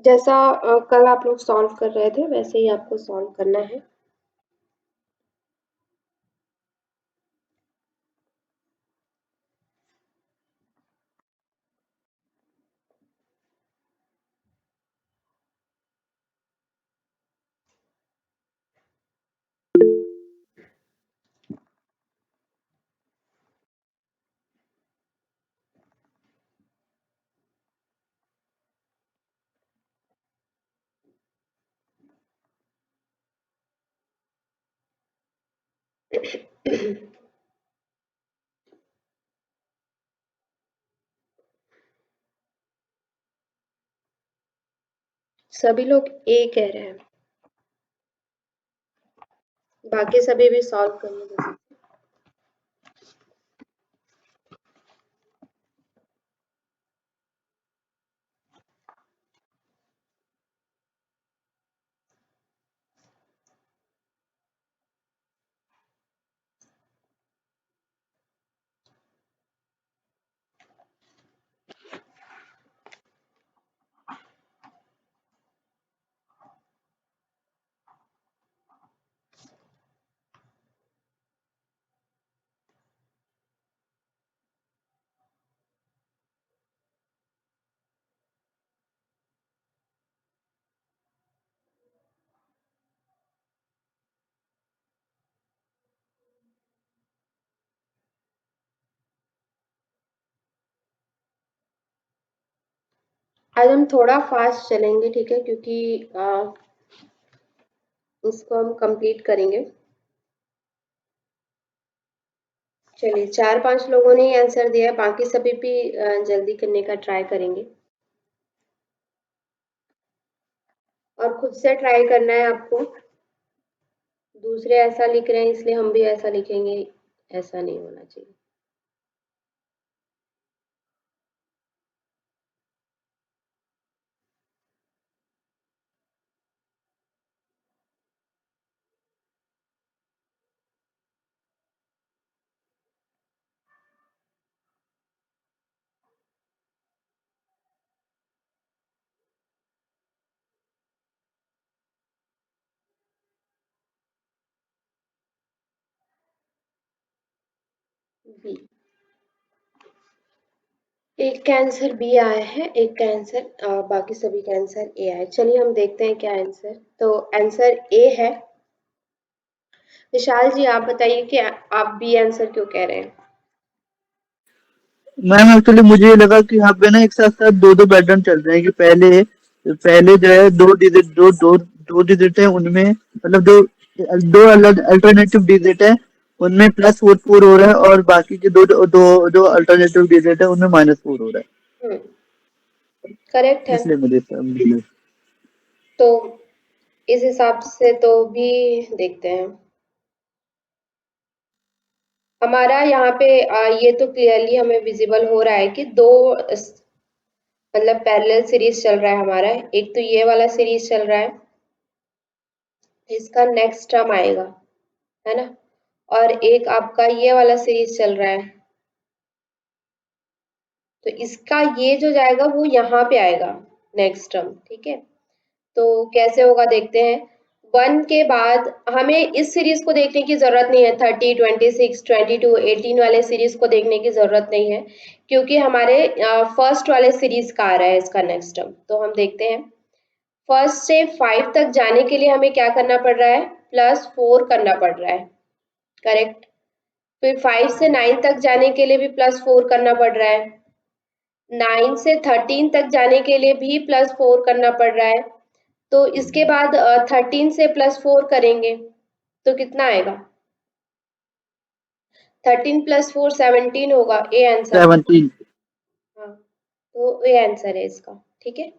जैसा कल आप लोग सॉल्व कर रहे थे वैसे ही आपको सॉल्व करना है। सभी लोग ए कह रहे हैं, बाकी सभी भी सॉल्व करने दो। आज हम थोड़ा फास्ट चलेंगे, ठीक है, क्योंकि इसको हम कंप्लीट करेंगे। चलिए, 4-5 लोगों ने ही आंसर दिया, बाकी सभी भी जल्दी करने का ट्राई करेंगे और खुद से ट्राई करना है आपको। दूसरे ऐसा लिख रहे हैं इसलिए हम भी ऐसा लिखेंगे, ऐसा नहीं होना चाहिए। बी, एक का आंसर बी आया है, एक का आंसर बाकी सभी का आंसर ए आया है। चलिए हम देखते हैं क्या आंसर। तो आंसर ए है। विशाल जी, आप बताइए कि आप बी आंसर क्यों कह रहे हैं? मैम एक्चुअली मुझे ये लगा कि यहाँ पे ना एक साथ साथ दो दो पैटर्न चल रहे हैं कि पहले पहले जो है दो डिजिट है उनमें मतलब दो अलग अल्टरनेटिव डिजिट है उनमें +4 हो रहा है और बाकी के दो दो दो, दो अल्टरनेटिव डिजिट है उनमें -4 हो रहा हम्म, करेक्ट है है। इसलिए मुझे मिला। तो इस हिसाब से तो भी देखते हैं। हमारा यहाँ पे ये तो क्लियरली हमें विजिबल हो रहा है कि दो मतलब पैरेलल सीरीज चल रहा है हमारा। एक तो ये वाला सीरीज चल रहा है, इसका नेक्स्ट टर्म आएगा, है ना, और एक आपका ये वाला सीरीज चल रहा है, तो इसका ये जो जाएगा वो यहाँ पे आएगा नेक्स्ट टर्म, ठीक है। तो कैसे होगा देखते हैं। 1 के बाद हमें इस सीरीज को देखने की जरूरत नहीं है, 30, 26, 22, 18 वाले सीरीज को देखने की जरूरत नहीं है, क्योंकि हमारे फर्स्ट वाले सीरीज का आ रहा है इसका नेक्स्ट टर्म। तो हम देखते हैं, फर्स्ट से 5 तक जाने के लिए हमें क्या करना पड़ रहा है, +4 करना पड़ रहा है, करेक्ट। फिर 5 से 9 तक जाने के लिए भी +4 करना पड़ रहा है, 9 से 13 तक जाने के लिए भी +4 करना पड़ रहा है। तो इसके बाद 13 से +4 करेंगे तो कितना आएगा, 13 + 4 17 होगा, ए आंसर। 17। हाँ, तो ए आंसर है इसका, ठीक है।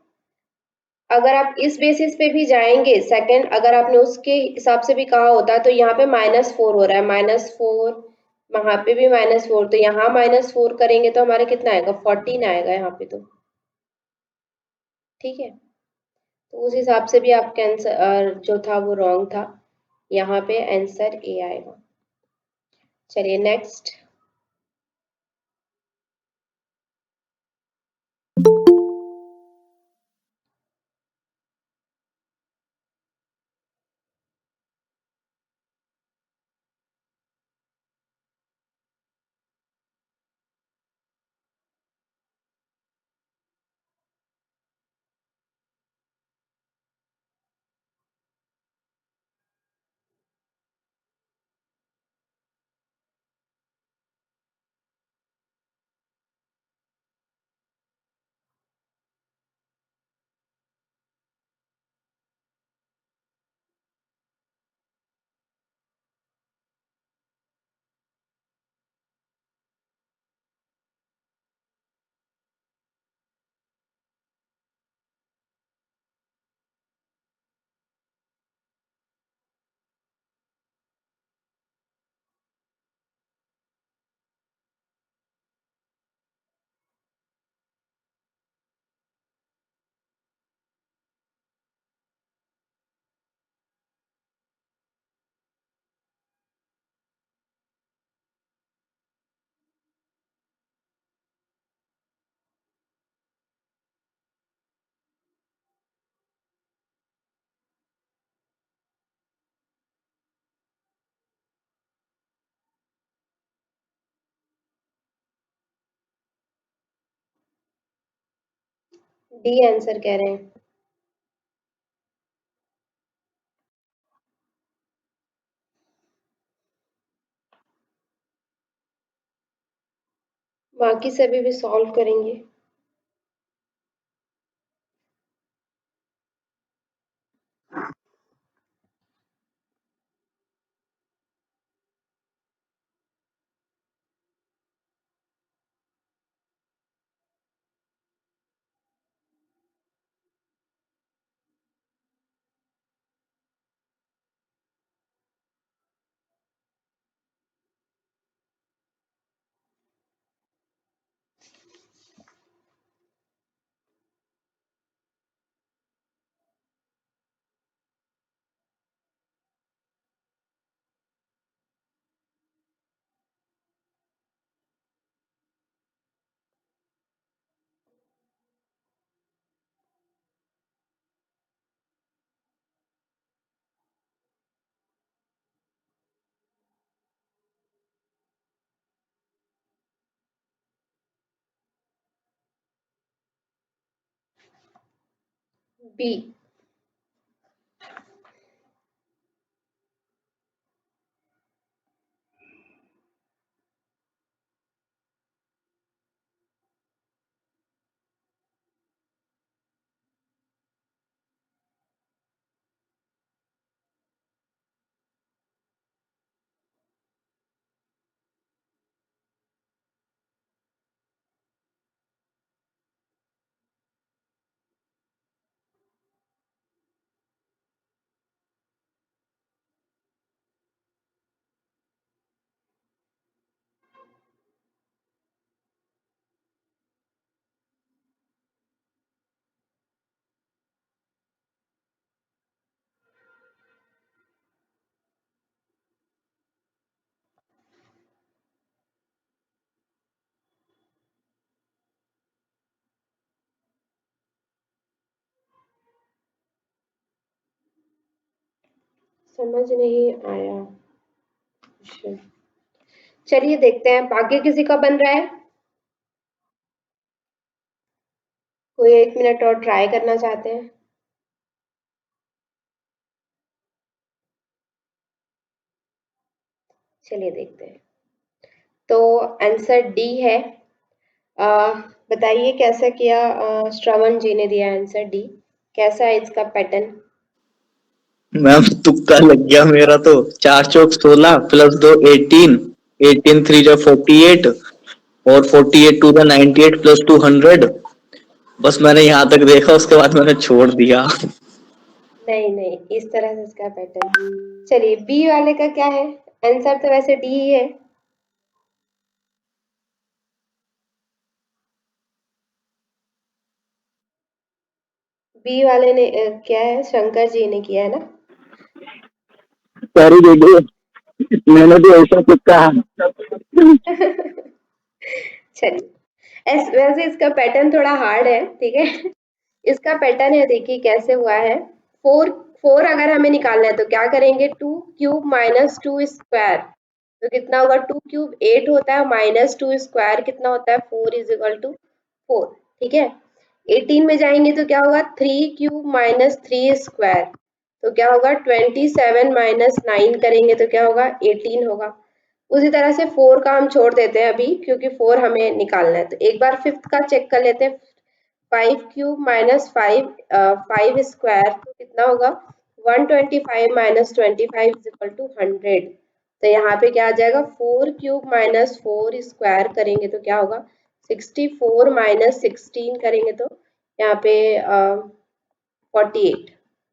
अगर आप इस बेसिस पे भी जाएंगे सेकंड, अगर आपने उसके हिसाब से भी कहा होता तो यहाँ पे -4 हो रहा है, -4, वहां पे भी -4, तो यहाँ -4 करेंगे तो हमारा कितना आएगा, 14 आएगा यहाँ पे तो, ठीक है। तो उस हिसाब से भी आपका आंसर जो था वो रॉन्ग था, यहाँ पे आंसर ए आएगा। चलिए नेक्स्ट। डी आंसर कह रहे हैं। बाकी सभी भी सॉल्व करेंगे। बी। समझ नहीं आया क्वेश्चन। चलिए देखते हैं बाकी किसी का बन रहा है। कोई 1 मिनट और ट्राई करना चाहते हैं? चलिए देखते हैं। तो आंसर डी है। अ, बताइए कैसा किया। श्रवण जी ने दिया आंसर डी। कैसा है इसका पैटर्न? मैम तुक्का लग गया मेरा तो। 4 चौक 16 प्लस 2 18, 18 3 जो 48, और 48 टू द 98 प्लस 200। बस मैंने यहाँ तक देखा, उसके बाद मैंने छोड़ दिया। नहीं नहीं, इस तरह से इसका पैटर्न। चलिए बी वाले का क्या है? आंसर तो वैसे डी ही है। बी वाले ने क्या है, शंकर जी ने किया है ना। सॉरी दीदी, मैंने भी ऐसा तुक्का। चलिए, वैसे इसका पैटर्न थोड़ा हार्ड है, ठीक है। इसका पैटर्न है, देखिए कैसे हुआ है। फोर फोर अगर हमें निकालना है तो क्या करेंगे, 2 क्यूब -2 स्क्वायर। तो कितना होगा, 2 क्यूब 8 होता है, -2 स्क्वायर कितना होता है, 4 = 4। ठीक है। 18 में जाएंगे तो क्या होगा, 3 क्यूब -3 स्क्वायर। तो क्या होगा, 27 - 9 करेंगे तो क्या होगा, 18 होगा। उसी तरह से 4 का हम छोड़ देते हैं अभी, क्योंकि 4 हमें निकालना है। तो एक बार फिफ्थ का चेक कर लेते हैं। 5 क्यूब -5 स्क्वायर तो कितना होगा, 125 - 25 = 100। तो यहाँ पे क्या आ जाएगा, 4 क्यूब -4 स्क्वायर करेंगे तो क्या होगा, 64 - 16 करेंगे तो यहाँ पे 48।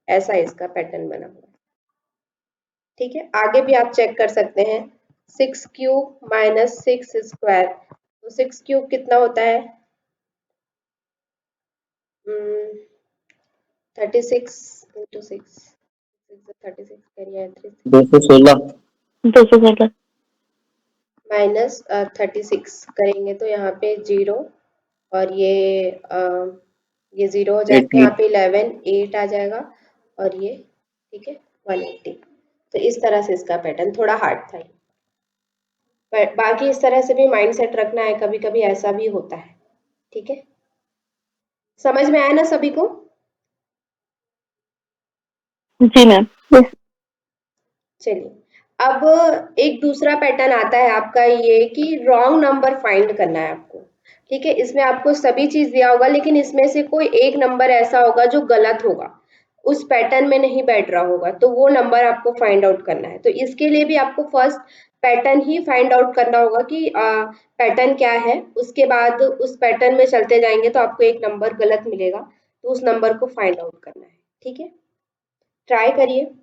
ऐसा इसका पैटर्न बना हुआ है। ठीक है, आगे भी आप चेक कर सकते हैं। 6 क्यूब -6 स्क्वायर, तो 6 क्यूब कितना होता है, 36 × 6, 36 करिए, 216। 216। -36 करेंगे तो यहाँ पे 0, और ये 0 हो जाएगा, यहाँ 18। पे 11 8 आ जाएगा, और ये ठीक है 180। तो इस तरह से इसका पैटर्न थोड़ा हार्ड था। पर बाकी इस तरह से भी माइंड सेट रखना है, कभी कभी ऐसा भी होता है। ठीक है। समझ में आया ना सभी को? जी मैम। यस। चलिए, अब एक दूसरा पैटर्न आता है आपका ये कि रॉन्ग नंबर फाइंड करना है आपको। ठीक है, इसमें आपको सभी चीज दिया होगा लेकिन इसमें से कोई एक नंबर ऐसा होगा जो गलत होगा, उस पैटर्न में नहीं बैठ रहा होगा, तो वो नंबर आपको फाइंड आउट करना है। तो इसके लिए भी आपको फर्स्ट पैटर्न ही फाइंड आउट करना होगा कि पैटर्न क्या है, उसके बाद उस पैटर्न में चलते जाएंगे तो आपको एक नंबर गलत मिलेगा, तो उस नंबर को फाइंड आउट करना है। ठीक है, ट्राई करिए।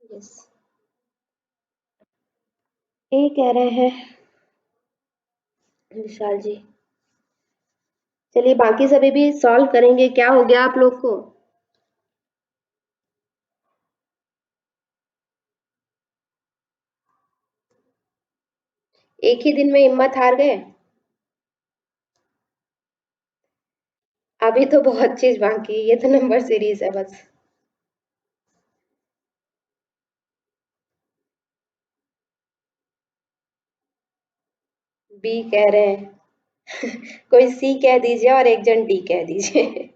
यस, ये कह रहे हैं विशाल जी। चलिए, बाकी सभी भी सॉल्व करेंगे। क्या हो गया आप लोग को? एक ही दिन में हिम्मत हार गए? अभी तो बहुत चीज बाकी है, ये तो नंबर सीरीज है बस। बी कह रहे हैं। कोई सी कह दीजिए और एक जन डी कह दीजिए।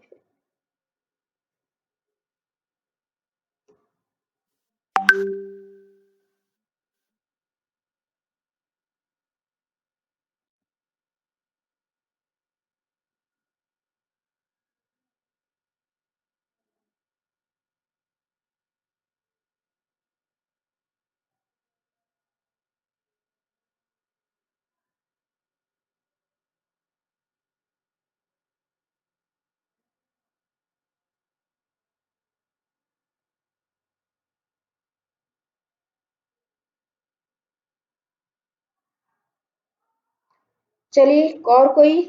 चलिए, और कोई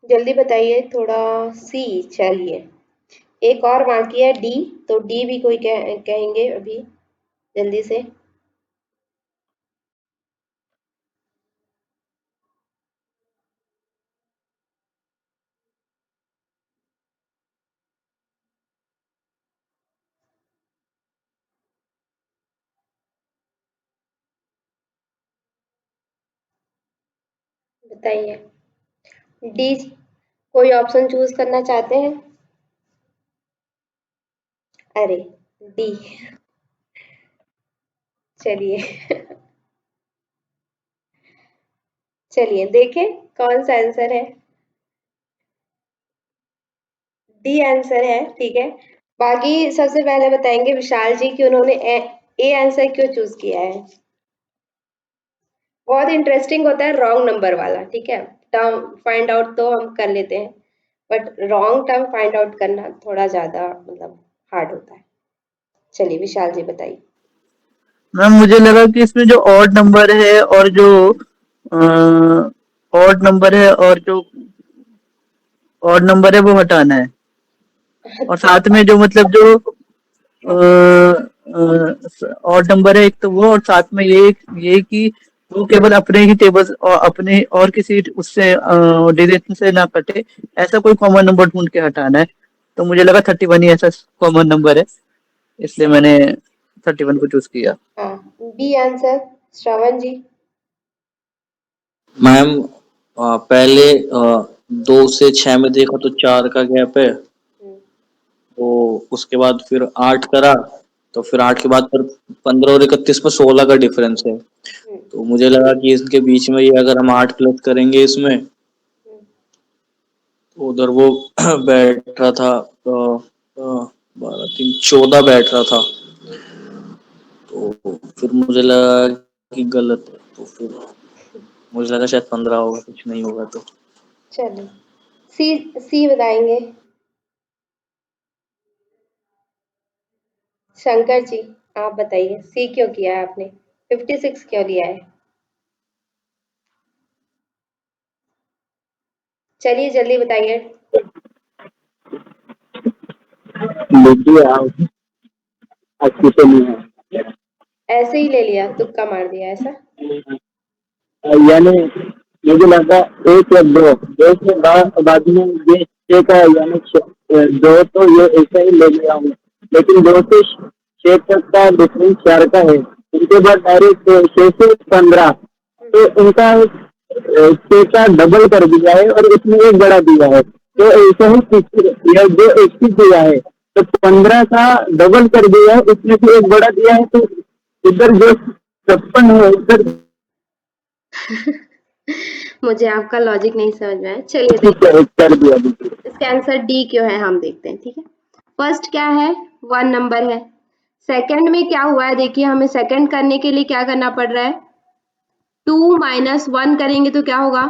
जल्दी बताइए थोड़ा। सी, चलिए, एक और बाकी है डी। तो डी भी कोई कहेंगे अभी जल्दी से। बताइए। डी, कोई ऑप्शन चूज करना चाहते हैं? अरे डी, चलिए चलिए देखें कौन सा आंसर है। डी आंसर है, ठीक है। बाकी सबसे पहले बताएंगे विशाल जी कि उन्होंने ए आंसर क्यों चूज किया है। बहुत इंटरेस्टिंग होता है रॉन्ग नंबर वाला, ठीक है। टर्म फाइंड आउट तो हम कर लेते हैं, but wrong term find out करना थोड़ा ज्यादा मतलब हार्ड होता है। चलिए विशाल जी बताइए। मैम मुझे लगा कि इसमें जो ऑड नंबर है और जो ऑड नंबर है और जो ऑड नंबर है वो हटाना है, और साथ में जो मतलब जो ऑड नंबर है एक तो वो, और साथ में ये कि वो केवल अपने ही टेबल और अपने और किसी उससे डिजिट से ना कटे, ऐसा कोई कॉमन नंबर ढूंढ के हटाना है। तो मुझे लगा 31 ही ऐसा कॉमन नंबर है, इसलिए मैंने 31 को चूज किया। हाँ, बी आंसर श्रवण जी। मैम पहले 2 से 6 में देखा तो 4 का गैप है, हम्म, तो उसके बाद फिर 8 करा, तो फिर 8 के बाद फिर 15 और 31 में 16 का डिफरेंस है। हम्म, तो मुझे लगा कि इसके बीच में ये अगर हम 8 प्लस करेंगे इसमें, हम्म। तो उधर वो बैठ रहा था 12 3 14 बैठ रहा था, तो फिर मुझे लगा कि गलत है, तो फिर मुझे लगा शायद 15 होगा, कुछ नहीं होगा तो। चलिए सी, सी बताएंगे शंकर जी। आप बताइए सी क्यों किया है आपने, 56 क्यों लिया है। चलिए जल्दी बताइए। देखिए आप अच्छी तो नहीं है, ऐसे ही ले लिया, तुक्का मार दिया ऐसा। यानी मुझे लगा एक या दो, दो के बाद में ये छह का यानी दो, तो ये ऐसा ही ले लिया हूँ। लेकिन 2 से 6 तक का डिफरेंस 4 का है, उनके बाद डायरेक्ट 6 से 15, तो उनका 6 का डबल कर दिया है और इसमें एक बड़ा दिया है, तो ऐसा ही यह जो 21 दिया है, तो 15 का डबल कर दिया है, उसमें से एक बड़ा दिया है, तो इधर जो 56 है उधर मुझे आपका लॉजिक नहीं समझ में आया। चलिए कर दिया। इसका आंसर डी क्यों है हम देखते हैं, ठीक है। फर्स्ट क्या है, 1 नंबर है। सेकंड में क्या हुआ है देखिए, हमें सेकंड करने के लिए क्या करना पड़ रहा है, 2 माइनस 1 करेंगे तो क्या होगा,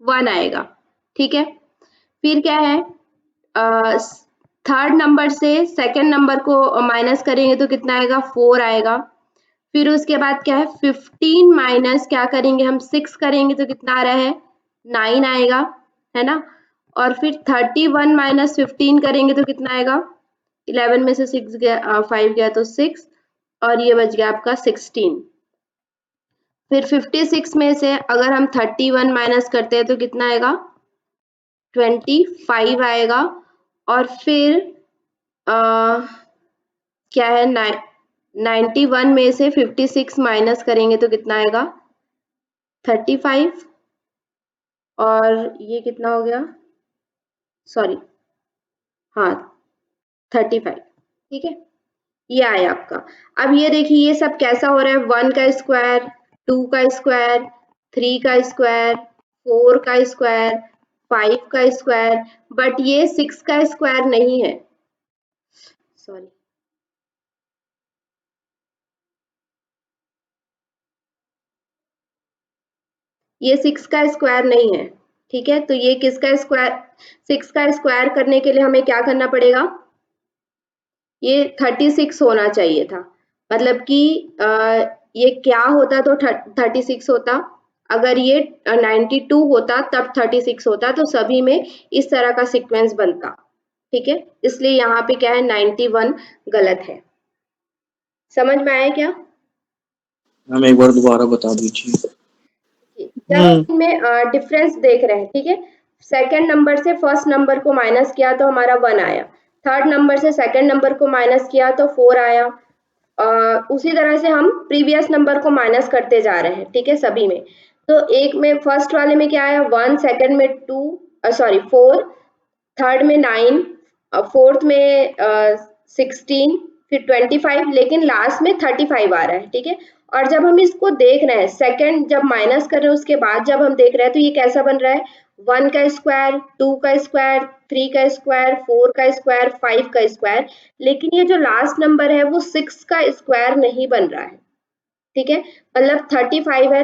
1 आएगा, ठीक है। फिर क्या है, थर्ड नंबर से सेकंड नंबर को माइनस करेंगे तो कितना आएगा, 4 आएगा। फिर उसके बाद क्या है, 15 माइनस क्या करेंगे हम, 6 करेंगे तो कितना आ रहा है, 9 आएगा, है ना। और फिर 31 माइनस 15 करेंगे तो कितना आएगा, 11 में से 6 गया, 5 गया तो 6, और ये बच गया आपका 16। फिर 56 में से अगर हम 31 माइनस करते हैं तो कितना आएगा, 25 आएगा। और फिर क्या है, 91 में से 56 माइनस करेंगे तो कितना आएगा, 35। और ये कितना हो गया, सॉरी, हाँ 35, ठीक है। ये आया आपका। अब ये देखिए ये सब कैसा हो रहा है, 1 का स्क्वायर, 2 का स्क्वायर, 3 का स्क्वायर, 4 का स्क्वायर, 5 का स्क्वायर, बट ये 6 का स्क्वायर नहीं है, सॉरी। ये 6 का स्क्वायर नहीं है, ठीक है। तो ये किसका स्क्वायर, 6 का स्क्वायर करने के लिए हमें क्या करना पड़ेगा, ये 36 होना चाहिए था। मतलब कि ये क्या होता तो 36 होता, अगर ये 92 होता तब 36 होता, तो सभी में इस तरह का सीक्वेंस बनता, ठीक है। इसलिए यहाँ पे क्या है, 91 गलत है। समझ में आया क्या। मैम एक बार दोबारा बता दीजिए। जब इनमें डिफरेंस देख रहे हैं, ठीक है। सेकंड नंबर से फर्स्ट नंबर को माइनस किया तो हमारा 1 आया, थर्ड नंबर से सेकंड नंबर को माइनस किया तो 4 आया। उसी तरह से हम प्रीवियस नंबर को माइनस करते जा रहे हैं, ठीक है, सभी में। तो एक में फर्स्ट वाले में क्या आया 1, सेकंड में 2 सॉरी 4, थर्ड में 9, फोर्थ में 16, फिर 25, लेकिन लास्ट में 35 आ रहा है, ठीक है। और जब हम इसको देख रहे हैं सेकंड जब माइनस कर रहे हैं उसके बाद जब हम देख रहे हैं तो ये कैसा बन रहा है 1 का स्क्वायर, 2 का स्क्वायर, 3 का स्क्वायर, 4 का स्क्वायर, 5 का स्क्वायर, लेकिन ये जो लास्ट नंबर है वो 6 का स्क्वायर नहीं बन रहा है, ठीक है। मतलब 35 है,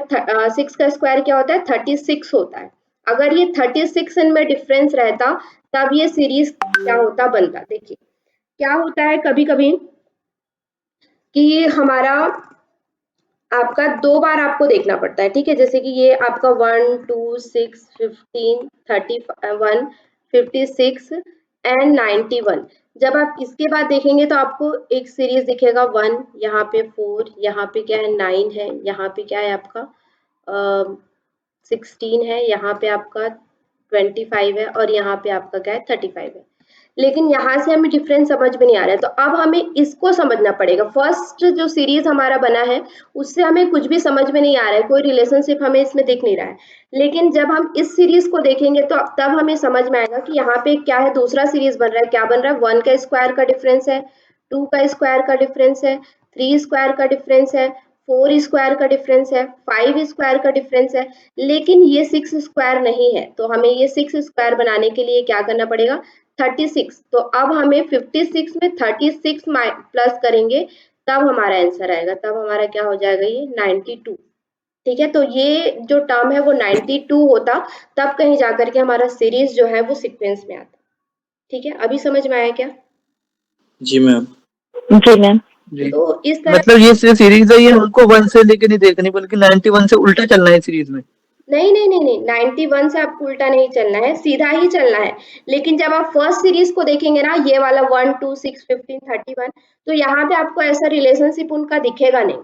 6 का स्क्वायर क्या होता है 36 होता है। अगर ये 36 इनमें डिफरेंस रहता तब ये सीरीज क्या होता बनता। देखिए क्या होता है कभी कभी कि हमारा आपका 2 बार आपको देखना पड़ता है, ठीक है। जैसे कि ये आपका 1, 2, 6, 15, 31, 56 एंड 91। जब आप इसके बाद देखेंगे तो आपको एक सीरीज दिखेगा 1, यहाँ पे 4, यहाँ पे क्या है 9 है, यहाँ पे क्या है आपका 16 है, यहाँ पे आपका 25 है और यहाँ पे आपका क्या है 35 है। लेकिन यहाँ से हमें डिफरेंस समझ में नहीं आ रहा है, तो अब हमें इसको समझना पड़ेगा। फर्स्ट जो सीरीज हमारा बना है उससे हमें कुछ भी समझ में नहीं आ रहा है, कोई रिलेशनशिप हमें इसमें दिख नहीं रहा है। लेकिन जब हम इस सीरीज को देखेंगे तो तब हमें समझ में आएगा कि यहाँ पे क्या है, दूसरा सीरीज बन रहा है। क्या बन रहा है 1 का स्क्वायर का डिफरेंस है, 2 का स्क्वायर का डिफरेंस है, 3 स्क्वायर का डिफरेंस है, 4 स्क्वायर का डिफरेंस है, 5 स्क्वायर का डिफरेंस है, लेकिन ये 6 स्क्वायर नहीं है। तो हमें ये 6 स्क्वायर बनाने के लिए क्या करना पड़ेगा 36। तो अब हमें 56 में 36 प्लस करेंगे तब हमारा आंसर आएगा, तब हमारा क्या हो जाएगा ये 92, ठीक है। तो ये जो टर्म है वो 92 होता, तब कहीं जाकर के हमारा सीरीज जो है वो सीक्वेंस में आता, ठीक है। अभी समझ में आया क्या? जी मैम। जी मैम। जी तो इस तरह मतलब ये सीरीज है, ये हमको 1 से लेके नहीं देखनी बल्कि 91 से उल्टा चलना है सीरीज में। नहीं नहीं नहीं नहीं 91 से आपको उल्टा नहीं चलना है, सीधा ही चलना है। लेकिन जब आप फर्स्ट सीरीज को देखेंगे ना, ये वाला 1, 2, 6, 15, 31, तो यहाँ पे आपको ऐसा रिलेशनशिप उनका दिखेगा नहीं,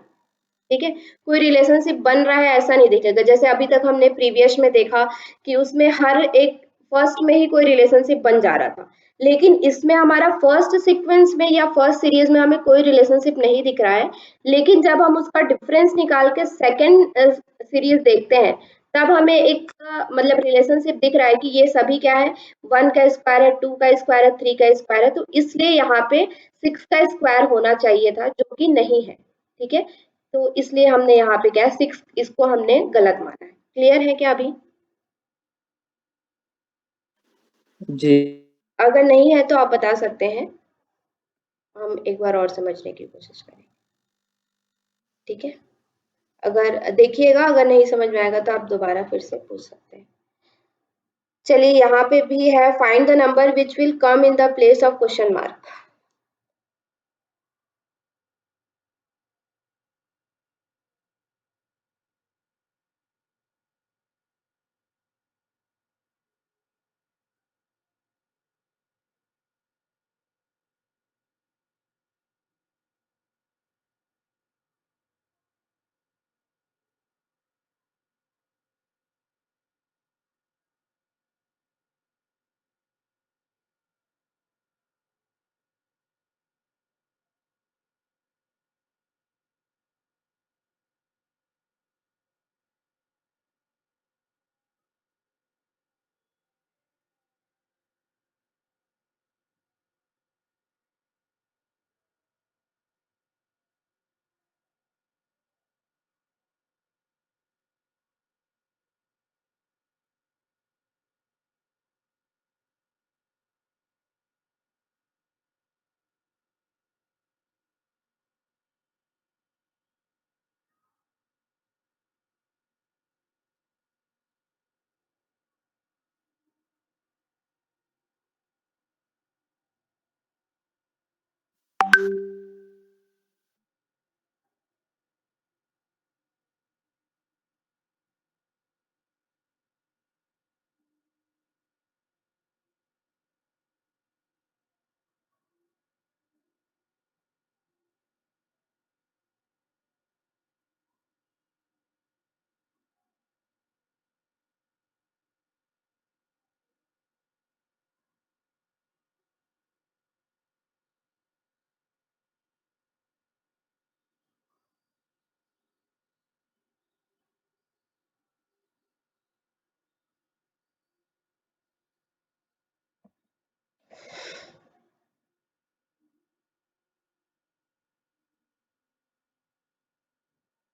ठीक है। कोई रिलेशनशिप बन रहा है ऐसा नहीं दिखेगा। जैसे अभी तक हमने प्रीवियस में देखा कि उसमें हर एक फर्स्ट में ही कोई रिलेशनशिप बन जा रहा था, लेकिन इसमें हमारा फर्स्ट सीक्वेंस में या फर्स्ट सीरीज में हमें कोई रिलेशनशिप नहीं दिख रहा है। लेकिन जब हम उसका डिफरेंस निकाल के सेकेंड सीरीज देखते हैं तब हमें एक मतलब रिलेशनशिप दिख रहा है कि ये सभी क्या है 1 का स्क्वायर है, 2 का स्क्वायर है, 3 का स्क्वायर है। तो इसलिए यहाँ पे 6 का स्क्वायर होना चाहिए था जो कि नहीं है, ठीक है। तो इसलिए हमने यहाँ पे क्या है 6 इसको हमने गलत माना है। क्लियर है क्या अभी? जी अगर नहीं है तो आप बता सकते हैं, हम एक बार और समझने की कोशिश करें, ठीक है। अगर देखिएगा अगर नहीं समझ में आएगा तो आप दोबारा फिर से पूछ सकते हैं। चलिए यहाँ पे भी है find the number which will come in the place of question mark.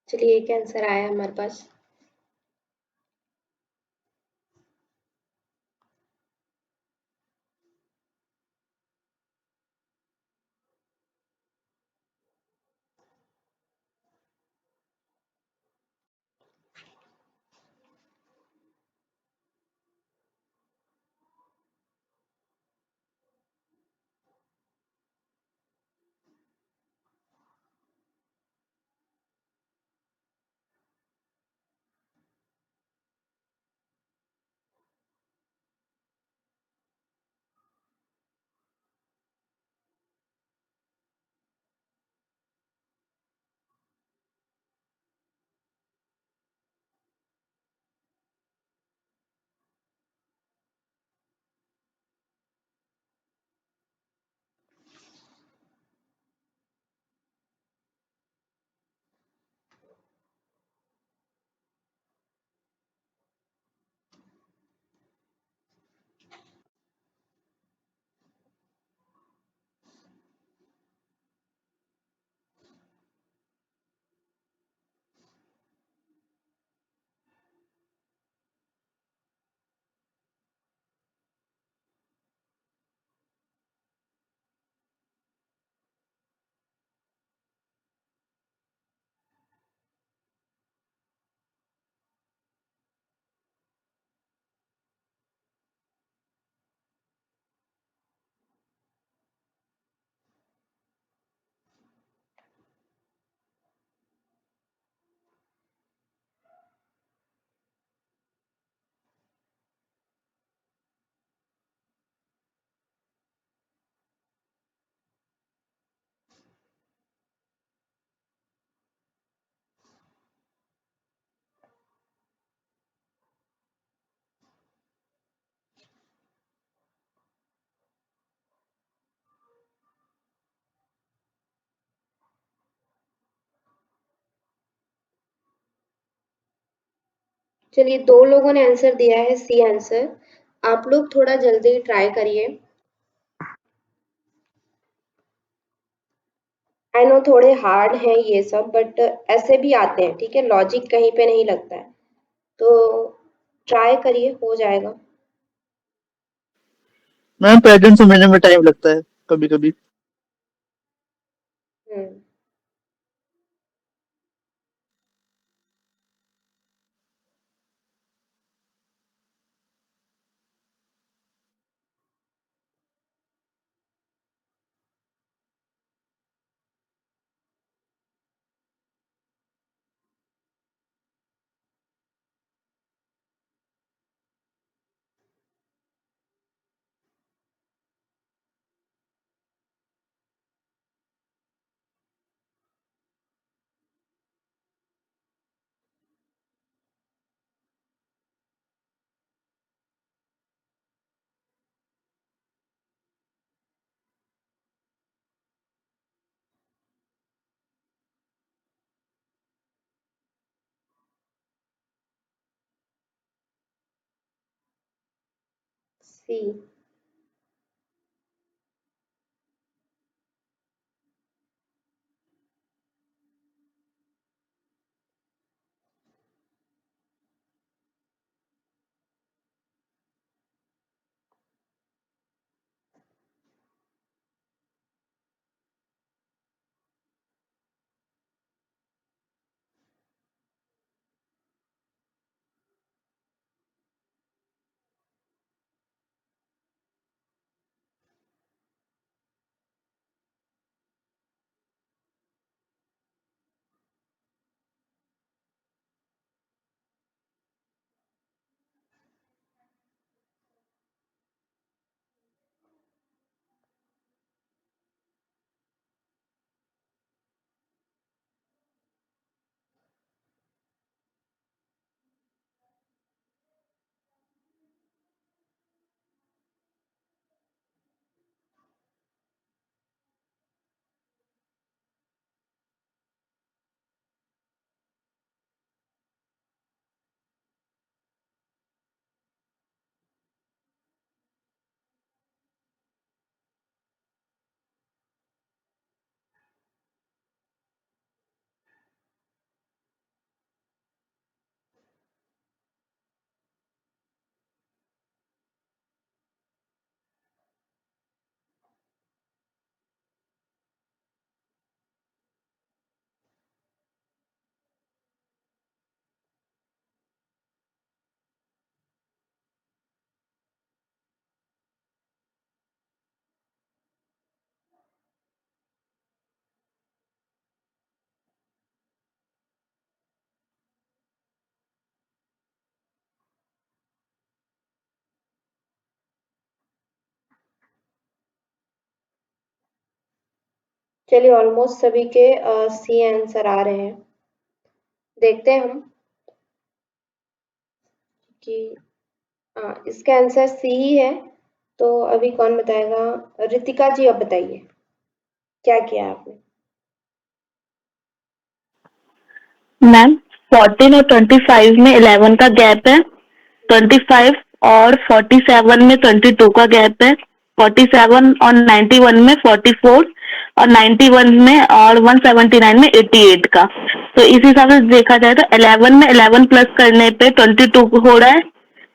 चलिए एक आंसर आया हमारे पास। चलिए 2 लोगों ने आंसर दिया है सी आंसर। आप लोग थोड़ा जल्दी ट्राई करिए। आई नो थोड़े हार्ड हैं ये सब, बट ऐसे भी आते हैं, ठीक है? लॉजिक कहीं पे नहीं लगता है। तो ट्राई करिए, हो जाएगा। मैम पैटर्न समझने में टाइम लगता है कभी कभी। हुँ। सी। चलिए ऑलमोस्ट सभी के सी आंसर आ रहे हैं। देखते हैं हम कि इसका आंसर सी ही है। तो अभी कौन बताएगा? रितिका जी अब बताइए, क्या किया आपने? मैम 14 और 25 में 11 का गैप है, 25 और 47 में 22 का गैप है, 47 और 91 में 44 और 91 में और 179 में 88 का। तो इस हिसाब से देखा जाए तो 11 में 11 प्लस करने पे 22 हो रहा है,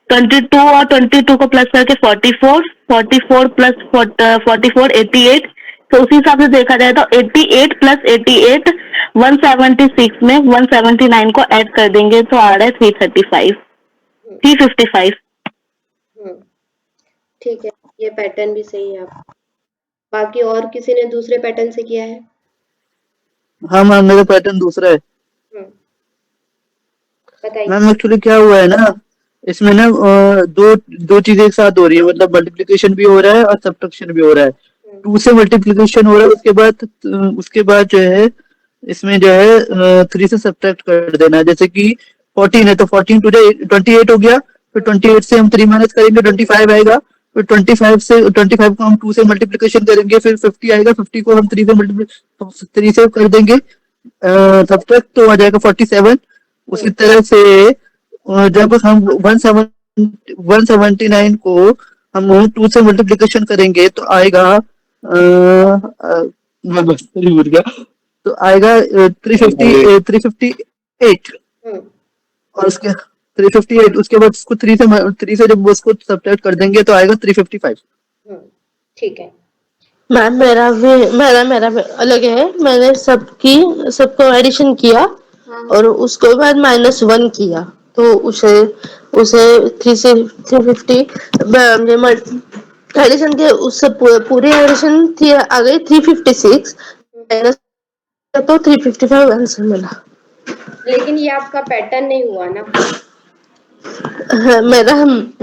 22 और 22 को प्लस करके 44, 44 प्लस 44 88। तो उसी हिसाब से देखा जाए तो 88 प्लस 88 176 में 179 को ऐड कर देंगे तो आ रहा है 335 355। ठीक है, ये पैटर्न भी सही है आप। बाकी और किसी ने दूसरे पैटर्न से किया है? हाँ मैम, मेरा पैटर्न दूसरा है। बताइए। मैम एक्चुअली क्या हुआ है ना, इसमें ना दो दो चीजें एक साथ हो रही है, मतलब मल्टीप्लिकेशन भी हो रहा है और सब्ट्रैक्शन भी हो रहा है। 2 से मल्टीप्लिकेशन हो रहा है, उसके बाद जो है इसमें जो है 3 से सब्ट्रैक्ट कर देना है। जैसे कि 14 है तो 14 टू 28 हो गया, फिर 28 से हम 3 माइनस करेंगे 25 आएगा, फिर 25 को हम 2 से मल्टीप्लिकेशन करेंगे, फिर 50 आएगा, 50 को हम 3 से कर देंगे सब्ट्रैक्ट, तो आ जाएगा 47। उसी तरह से जब हम 179 को हम 2 से मल्टीप्लिकेशन करेंगे तो आएगा मैं बस नहीं भूल गया, तो आएगा 358। और उसके 358, उसके बाद उसको 3 से जब उसको सब्ट्रैक्ट कर देंगे तो आएगा 355। ठीक है मैम मेरा भी अलग है। मैंने सबको एडिशन किया और उसके बाद -1 किया, तो उसे उसे 3 से 350 एडिशन के उससे पूरी एडिशन थी आ गई 356 माइनस, तो 355 आंसर मिला। लेकिन ये आपका पैटर्न नहीं हुआ ना।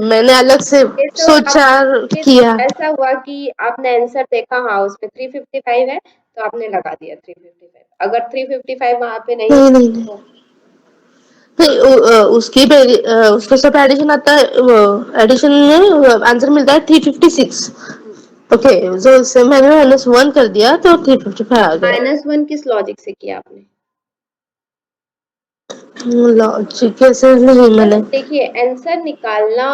मैंने अलग से ये तो सोचा ये तो किया। ऐसा हुआ कि आपने आंसर देखा, हाँ उसमें 355 है तो आपने लगा दिया 355। अगर 355 वहां पे नहीं नहीं नहीं तो नहीं, उसका सब एडिशन आता है, एडिशन में आंसर मिलता है 356। ओके, जो उससे मैंने -1 कर दिया तो 355 आ गया। -1 किस लॉजिक से किया आपने? लॉजिक कैसे नहीं मैंने। देखिए आंसर निकालना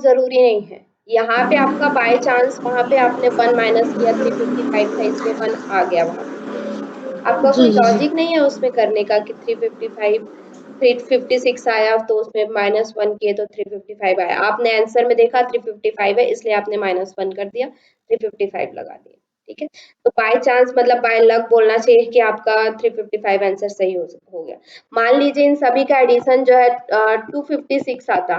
जरूरी नहीं है। यहाँ पे आपका बाय चांस वहां पे आपने 1 माइनस किया, 355 था इसलिए 1 आ गया वहां पे। आपका जी कोई जी जी। लॉजिक नहीं है उसमें करने का कि 355 356 आया तो उसमें -1 किए तो 355 आया। आपने आंसर में देखा 355 है इसलिए आपने -1 कर दिया, 355 लगा दिया। ठीक है, तो बाय चांस मतलब बाय लक बोलना चाहिए कि आपका 355 आंसर सही हो गया। मान लीजिए इन सभी का एडिशन जो है 256 आता।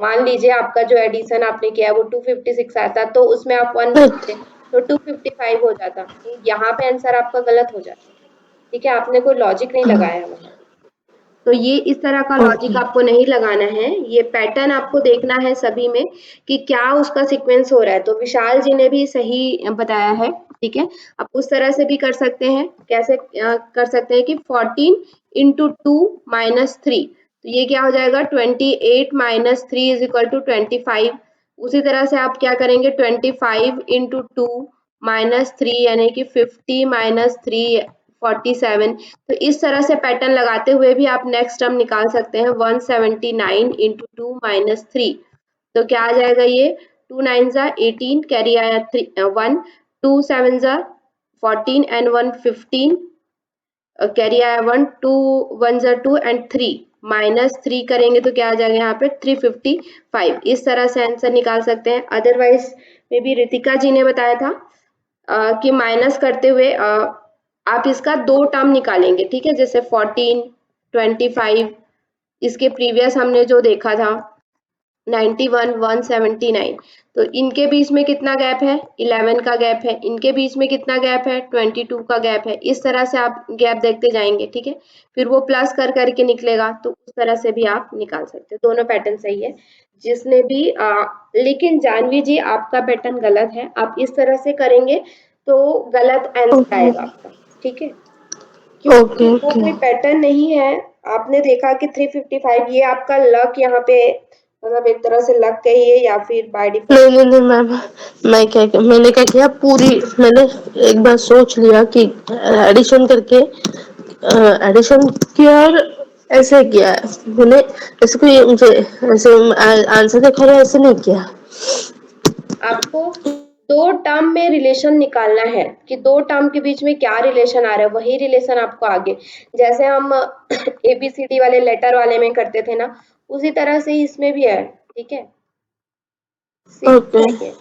मान लीजिए आपका जो एडिशन आपने किया है वो 256 आता तो उसमें आप 1 जोड़ते तो 255 हो जाता, तो यहाँ पे आंसर आपका गलत हो जाता। ठीक है, आपने कोई लॉजिक नहीं लगाया वहां पे। तो ये इस तरह का लॉजिक ओके। आपको नहीं लगाना है, ये पैटर्न आपको देखना है सभी में कि क्या उसका सीक्वेंस हो रहा है। तो विशाल जी ने भी सही बताया है। ठीक है, आप उस तरह से भी कर सकते हैं। कैसे कर सकते हैं कि 14 इंटू 2 माइनस 3, तो ये क्या हो जाएगा 28 माइनस 3 इज इक्वल टू 25। उसी तरह से आप क्या करेंगे 25 इंटू 2 माइनस 3 यानी कि 50 माइनस 3 47। तो इस तरह से पैटर्न लगाते हुए भी आप नेक्स्ट टर्म निकाल सकते हैं 179 इंटू 2 माइनस 3। तो क्या आ जाएगा ये 2 9 जा 18, कैरी आया 1, 2 7 जा 14 एंड 1 15, कैरी आया 1, 2 1 जा 2 एंड 3 -3 करेंगे तो क्या आ जाएगा यहाँ पे 355। इस तरह से आंसर निकाल सकते हैं। अदरवाइज मे बी रितिका जी ने बताया था कि माइनस करते हुए आप इसका 2 टर्म निकालेंगे। ठीक है, जैसे 14 25, इसके प्रीवियस हमने जो देखा था 91 179, तो इनके बीच में कितना गैप है 11 का गैप है, इनके बीच में कितना गैप है 22 का गैप है। इस तरह से आप गैप देखते जाएंगे। ठीक है, फिर वो प्लस कर करके निकलेगा, तो उस तरह से भी आप निकाल सकते हो। दोनों पैटर्न सही है जिसने भी लेकिन जानवी जी आपका पैटर्न गलत है। आप इस तरह से करेंगे तो गलत आंसर ओके आएगा आपका, ठीक है। क्योंकि ओके वो ओके। कोई पैटर्न नहीं है। आपने देखा कि 355 ये आपका लक यहाँ पे, मतलब एक तरह से लक कहिए या फिर बाय डिफॉल्ट। नहीं नहीं नहीं मैम, मैंने क्या किया, पूरी मैंने एक बार सोच लिया कि एडिशन करके एडिशन किया और ऐसे किया है मैंने। ऐसे कोई मुझे ऐसे आंसर देखा है, ऐसे नहीं किया। आपको दो टर्म में रिलेशन निकालना है कि दो टर्म के बीच में क्या रिलेशन आ रहा है, वही रिलेशन आपको आगे, जैसे हम ABCD वाले लेटर वाले में करते थे ना, उसी तरह से ही इसमें भी है, ठीक है। ओके। सिंपल है ये।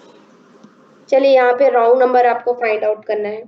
चलिए यहाँ पे रॉन्ग नंबर आपको फाइंड आउट करना है।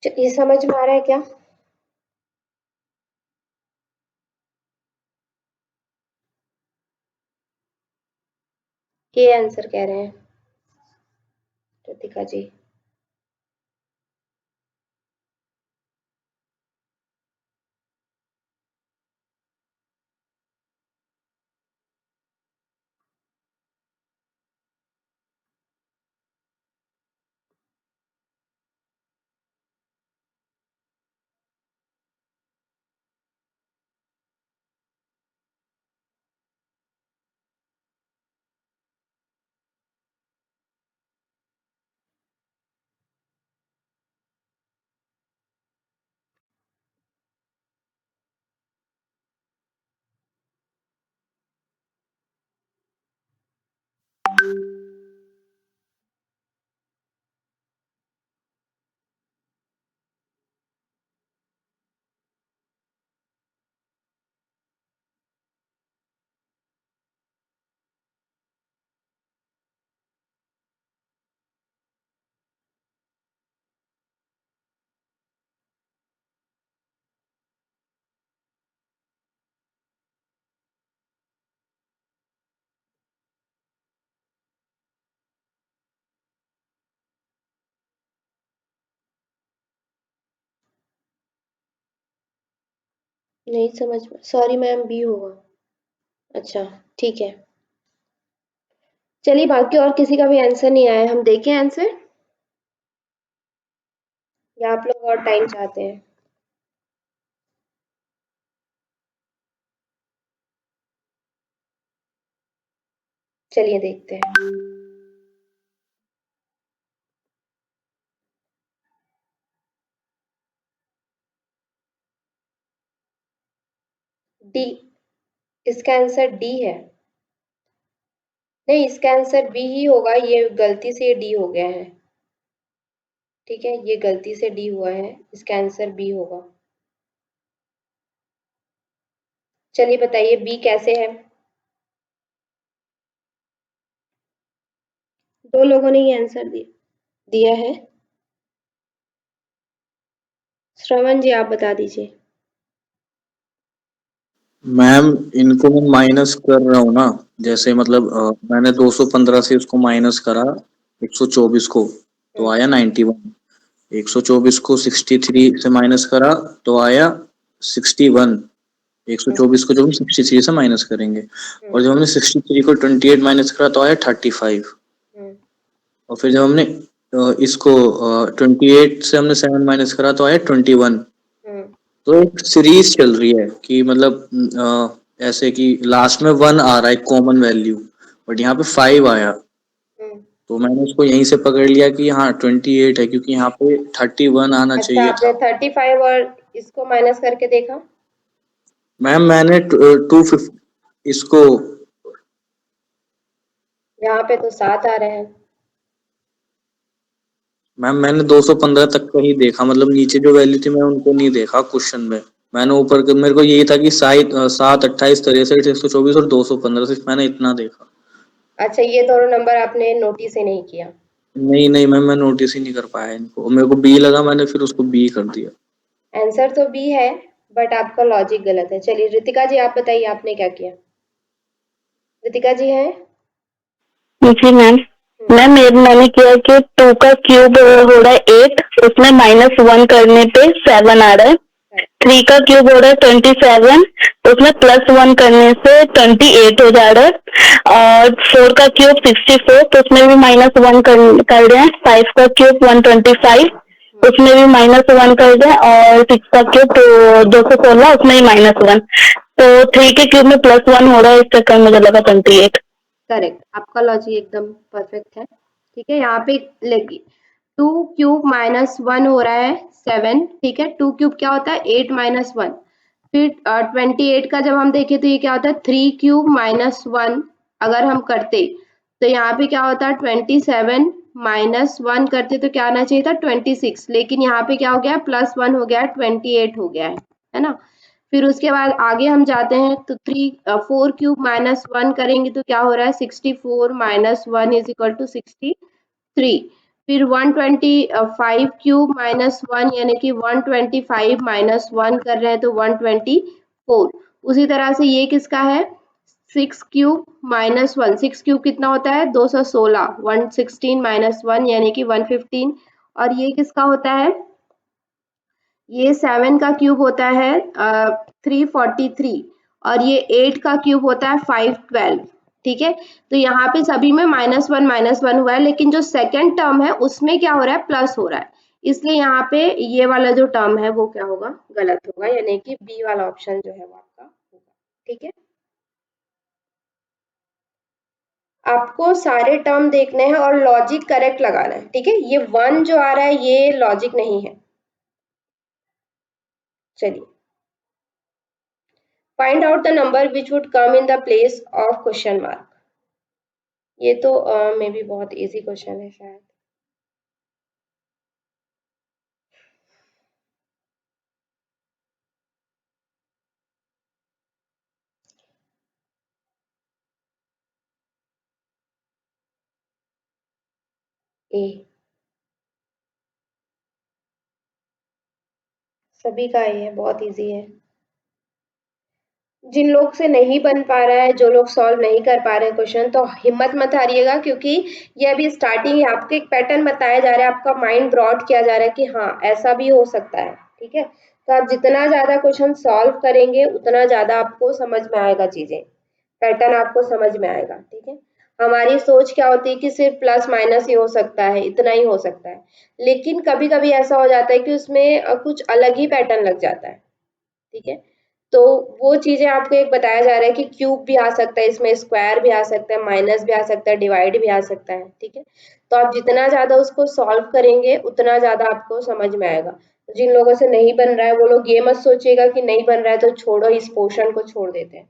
ये समझ में आ रहा है क्या? ये आंसर कह रहे हैं कृतिका जी। नहीं समझ में, सॉरी मैम, बी होगा। अच्छा, ठीक है। चलिए बाकी और किसी का भी आंसर नहीं आया, हम देखें आंसर या आप लोग और टाइम चाहते हैं? चलिए देखते हैं। डी, इसका आंसर डी है। नहीं, इसका आंसर बी ही होगा, ये गलती से डी हो गया है। ठीक है, ये गलती से डी हुआ है, इसका आंसर बी होगा। चलिए बताइए बी कैसे है? दो लोगों ने ये आंसर दिया है। श्रवण जी आप बता दीजिए। मैम इनको मैं माइनस कर रहा हूँ ना, जैसे मतलब मैंने 215 से इसको माइनस करा 124 को तो आया 91। 124 को 63 से माइनस करा तो आया 61। 124 को जब हम 63 से माइनस करेंगे और जब हमने 63 को 28 माइनस करा तो आया 35। और फिर जब हमने इसको 28 से हमने 7 माइनस करा तो आया 21। तो एक सीरीज चल रही है कि मतलब ऐसे कि लास्ट में 1 आ रहा है कॉमन वैल्यू, बट यहाँ पे 5 आया। तो मैंने उसको यहीं से पकड़ लिया कि हाँ 28 है, क्योंकि यहाँ पे 31 आना अच्छा, चाहिए आपने था। 35 और इसको माइनस करके देखा? मैम मैंने 250 इसको, यहाँ पे तो 7 आ रहे हैं। मैम मैंने 215 तक का ही देखा, मतलब नीचे जो वैल्यू थी मैं उनको नहीं देखा क्वेश्चन में। मैंने ऊपर मेरे को यही था कि 7, 28, 63, 124 और 215, सिर्फ मैंने इतना देखा। अच्छा, ये दोनों नंबर आपने नोटिस ही नहीं किया? नहीं नहीं मैम, मैं नोटिस ही नहीं कर पाया इनको, मेरे को बी लगा, मैंने फिर उसको बी कर दिया। आंसर तो बी है, बट आपका लॉजिक गलत है। चलिए रितिका जी आप बताइए आपने क्या किया? रितिका जी हैं? जी मैम। मैम मैंने किया कि 2 का क्यूब हो रहा है 8, उसमें -1 करने पे 7 आ रहा है। 3 का क्यूब हो रहा है 27, उसमें +1 करने से 28 हो जा रहा है। और 4 का क्यूब 64, तो उसमें भी -1 कर रहे हैं। 5 का क्यूब 125, उसमें भी -1 कर रहे हैं। और 6 का क्यूब तो 216, उसमें भी -1। तो 3 के क्यूब में +1 हो रहा है, इस चक्कर मुझे लगा 28। करेक्ट, आपका लॉजिक एकदम परफेक्ट है। ठीक है, यहाँ पे लेकिन 2 क्यूब -1 हो रहा है 7। ठीक है, 2 क्यूब क्या होता है 8 - 1। फिर 28 का जब हम देखें तो ये क्या होता है 3 क्यूब -1 अगर हम करते तो यहाँ पे क्या होता है 27 -1 करते तो क्या आना चाहिए था 26, लेकिन यहाँ पे क्या हो गया +1 हो गया 28 हो गया है ना। फिर उसके बाद आगे हम जाते हैं तो 4 क्यूब -1 करेंगे तो क्या हो रहा है 64 - 1 = 63। फिर 125 क्यूब -1 यानी कि 125 -1 कर रहे हैं तो 124। उसी तरह से ये किसका है 6 क्यूब -1। 6 क्यूब कितना होता है 216। 116 - 1 यानी कि 115। और ये किसका होता है, ये 7 का क्यूब होता है 343। और ये 8 का क्यूब होता है 512। ठीक है, तो यहाँ पे सभी में -1 हुआ है, लेकिन जो सेकंड टर्म है उसमें क्या हो रहा है प्लस हो रहा है, इसलिए यहाँ पे ये वाला जो टर्म है वो क्या होगा गलत होगा, यानी कि बी वाला ऑप्शन जो है वो आपका होगा। ठीक है, आपको सारे टर्म देखने हैं और लॉजिक करेक्ट लगाना है। ठीक है, ये 1 जो आ रहा है ये लॉजिक नहीं है। चलिए, find out the number which would come in the place of question mark. ये तो मे बी बहुत इजी क्वेश्चन है शायद। ए, सभी का ए है, बहुत इजी है। जिन लोग से नहीं बन पा रहा है, जो लोग सॉल्व नहीं कर पा रहे हैं क्वेश्चन, तो हिम्मत मत हारिएगा, क्योंकि ये अभी स्टार्टिंग है। आपको एक पैटर्न बताया जा रहा है, आपका माइंड ब्रॉड किया जा रहा है कि हाँ ऐसा भी हो सकता है। ठीक है, तो आप जितना ज्यादा क्वेश्चन सॉल्व करेंगे उतना ज्यादा आपको समझ में आएगा चीजें, पैटर्न आपको समझ में आएगा। ठीक है, हमारी सोच क्या होती है कि सिर्फ प्लस माइनस ही हो सकता है, इतना ही हो सकता है, लेकिन कभी कभी ऐसा हो जाता है कि उसमें कुछ अलग ही पैटर्न लग जाता है, ठीक है। तो वो चीजें आपको एक बताया जा रहा है कि क्यूब भी आ सकता है, इसमें स्क्वायर भी आ सकता है, माइनस भी आ सकता है, डिवाइड भी आ सकता है, ठीक है। तो आप जितना ज्यादा उसको सॉल्व करेंगे उतना ज्यादा आपको समझ में आएगा। जिन लोगों से नहीं बन रहा है वो लोग ये मत सोचिएगा कि नहीं बन रहा है तो छोड़ो, इस पोर्शन को छोड़ देते हैं,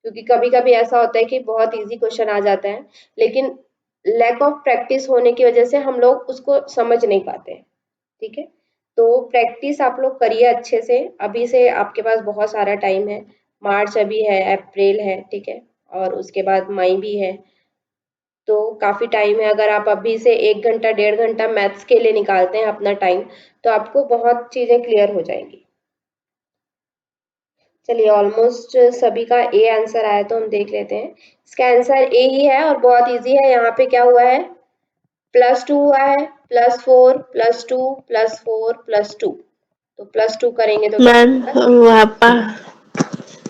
क्योंकि कभी कभी ऐसा होता है कि बहुत इजी क्वेश्चन आ जाता है, लेकिन लैक ऑफ प्रैक्टिस होने की वजह से हम लोग उसको समझ नहीं पाते हैं, ठीक है। तो प्रैक्टिस आप लोग करिए अच्छे से, अभी से आपके पास बहुत सारा टाइम है, मार्च अभी है, अप्रैल है, ठीक है, और उसके बाद मई भी है, तो काफी टाइम है। अगर आप अभी से 1 घंटा 1.5 घंटा मैथ्स के लिए निकालते हैं अपना टाइम, तो आपको बहुत चीजें क्लियर हो जाएंगी। चलिए, ऑलमोस्ट सभी का ए आंसर आया तो हम देख लेते हैं। इसका आंसर ए ही है और बहुत इजी है। यहाँ पे क्या हुआ है, +2 हुआ है, +4 +2 +4 +2, तो +2 करेंगे तो क्या मैम होगा? वहाँ पर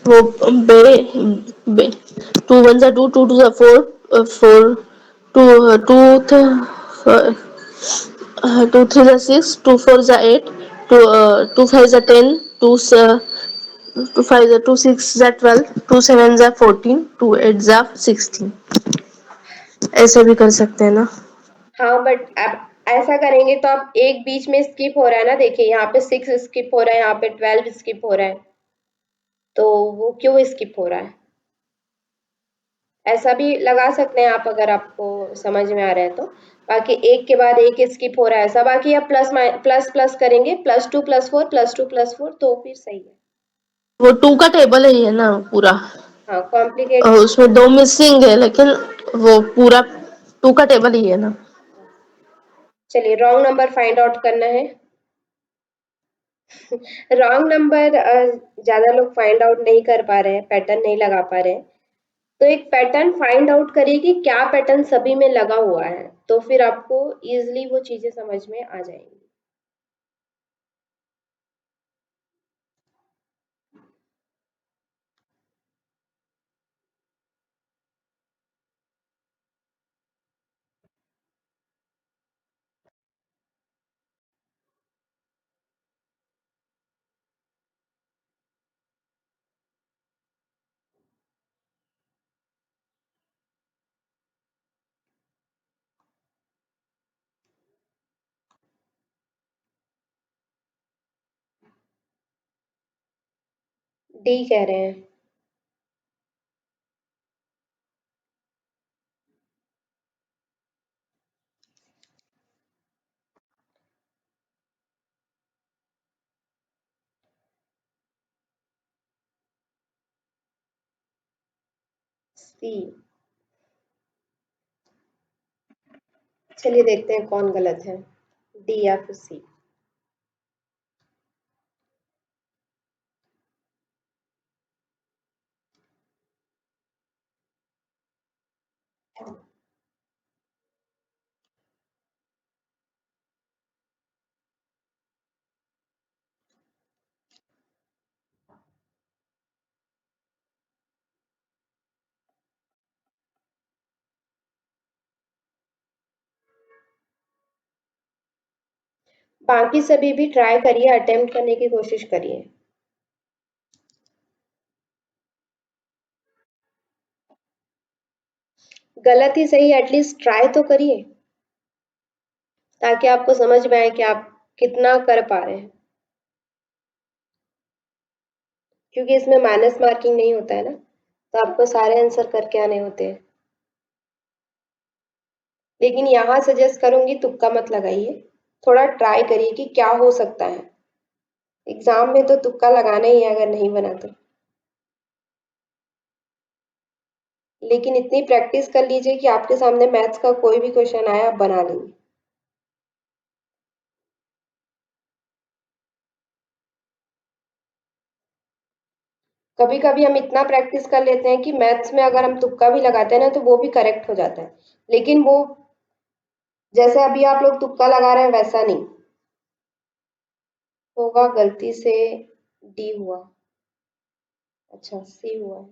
वो बे, बे 2 1 जा 2 2 2 जा 4 4 2 2 2 3 जा 6 2 4 जा 8 2 2 5 जा 10 2 2 5 जा 2 6 जा 12 2 7 जा 14 2 8 जा 16। ऐसे भी कर सकते हैं ना। हाँ, बट आप ऐसा करेंगे तो आप एक बीच में स्किप हो रहा है ना, देखिए यहाँ पे 6 स्किप हो रहा है, यहाँ पे 12 स्किप हो रहा है, तो वो क्यों स्किप हो रहा है? ऐसा भी लगा सकते हैं आप अगर आपको समझ में आ रहा है तो। बाकी एक के बाद एक स्किप हो रहा है ऐसा, बाकी आप प्लस प्लस करेंगे, +2 +4 +2 +4 तो फिर सही है। वो 2 का टेबल ही है ना पूरा। हाँ, कॉम्प्लिकेट। उसमें 2 मिसिंग है लेकिन वो पूरा 2 का टेबल ही है ना। चलिए, रॉन्ग नंबर फाइंड आउट करना है। रॉन्ग नंबर ज्यादा लोग फाइंड आउट नहीं कर पा रहे हैं, पैटर्न नहीं लगा पा रहे हैं, तो एक पैटर्न फाइंड आउट करिए कि क्या पैटर्न सभी में लगा हुआ है, तो फिर आपको इजीली वो चीजें समझ में आ जाएंगी। डी कह रहे हैं। सी। चलिए देखते हैं कौन गलत है, डी या फिर सी। बाकी सभी भी ट्राई करिए, अटेम्प्ट करने की कोशिश करिए। गलत ही सही, एटलीस्ट ट्राई तो करिए, ताकि आपको समझ में आए कि आप कितना कर पा रहे हैं, क्योंकि इसमें माइनस मार्किंग नहीं होता है ना, तो आपको सारे आंसर करके आने होते हैं। लेकिन यहाँ सजेस्ट करूंगी तुक्का मत लगाइए, थोड़ा ट्राई करिए कि क्या हो सकता है। एग्जाम में तो तुक्का लगाना ही है अगर नहीं बना तो, लेकिन इतनी प्रैक्टिस कर लीजिए कि आपके सामने मैथ्स का कोई भी क्वेश्चन आया आप बना लेंगे। कभी कभी हम इतना प्रैक्टिस कर लेते हैं कि मैथ्स में अगर हम तुक्का भी लगाते हैं ना तो वो भी करेक्ट हो जाता है, लेकिन वो जैसे अभी आप लोग तुक्का लगा रहे हैं वैसा नहीं होगा, गलती से डी हुआ, अच्छा सी हुआ है।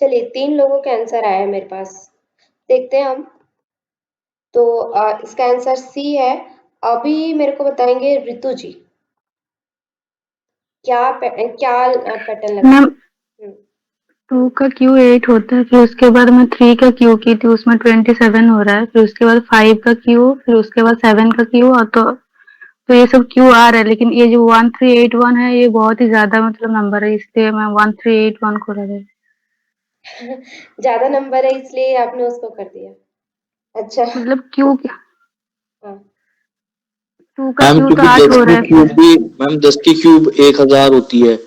चलिए 3 लोगों का आंसर आया है मेरे पास, देखते हैं हम। तो इसका आंसर सी है। अभी मेरे को बताएंगे ऋतु जी, क्या पैटर्न लगा? मैम हम्म, 2 का क्यू 8 होता है, फिर उसके बाद मैं 3 का क्यू की थी, उसमें 27 हो रहा है, फिर उसके बाद 5 का क्यू, फिर उसके बाद 7 का क्यू, और तो ये सब क्यू आ रहा है, लेकिन ये जो 1381 है ये बहुत ही ज्यादा मतलब नंबर है, इसलिए मैं 1381 को लगा। ज्यादा नंबर है इसलिए आपने उसको कर दिया। अच्छा। मतलब क्यू हाँ 2 का मैम क्यू तो क्योंकि 8 10 हो की रहा है क्यूब फिर। भी, मैम 10 की क्यूब 1000 होती है,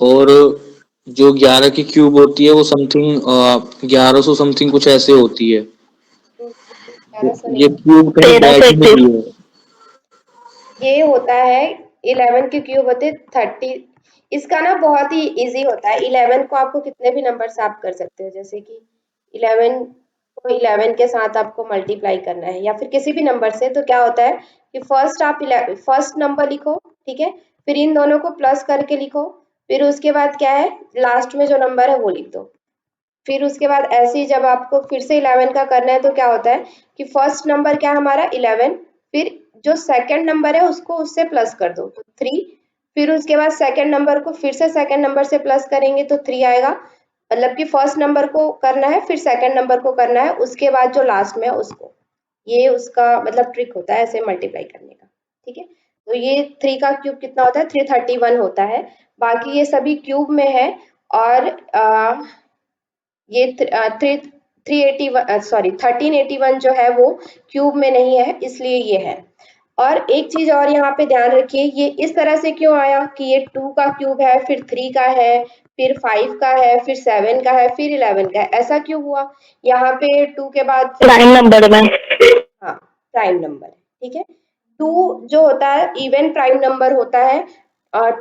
और जो 11 की क्यूब होती है वो समथिंग 1100 समथिंग कुछ ऐसे होती है। तो 1100 ये नहीं, क्यूब कहीं बैठ ही नहीं 1331। रही है। ये होता है 11 के क्यूब होते 30। इसका ना बहुत ही इजी होता है। 11 को आपको कितने भी नंबर से आप कर सकते हो, जैसे कि 11 को 11 के साथ आपको मल्टीप्लाई करना है या फिर किसी भी नंबर से, तो क्या होता है कि फर्स्ट आप फर्स्ट नंबर लिखो, ठीक है, फिर इन दोनों को प्लस करके लिखो, फिर उसके बाद क्या है, लास्ट में जो नंबर है वो लिख दो। फिर उसके बाद ऐसे ही जब आपको फिर से 11 का करना है तो क्या होता है कि फर्स्ट नंबर क्या है हमारा 11, फिर जो सेकंड नंबर है उसको उससे प्लस कर दो तो 3, फिर उसके बाद सेकंड नंबर को फिर से सेकंड नंबर से प्लस करेंगे तो 3 आएगा। मतलब कि फर्स्ट नंबर को करना है फिर सेकंड नंबर को करना है, उसके बाद जो लास्ट में है उसको। ये उसका मतलब ट्रिक होता है ऐसे मल्टीप्लाई करने का। ठीक है, तो ये 3 का क्यूब कितना होता है, 331 होता है। बाकी ये सभी क्यूब में है। और ये 381 सॉरी 1381 जो है वो क्यूब में नहीं है, इसलिए ये है। और एक चीज और यहाँ पे ध्यान रखिए, ये इस तरह से क्यों आया कि ये 2 का क्यूब है, फिर 3 का है, फिर 5 का है, फिर 7 का है, फिर 11 का है, ऐसा क्यों हुआ? यहाँ पे 2 के बाद प्राइम नंबर में। हाँ प्राइम नंबर है, ठीक है। 2 जो होता है इवन प्राइम नंबर होता है।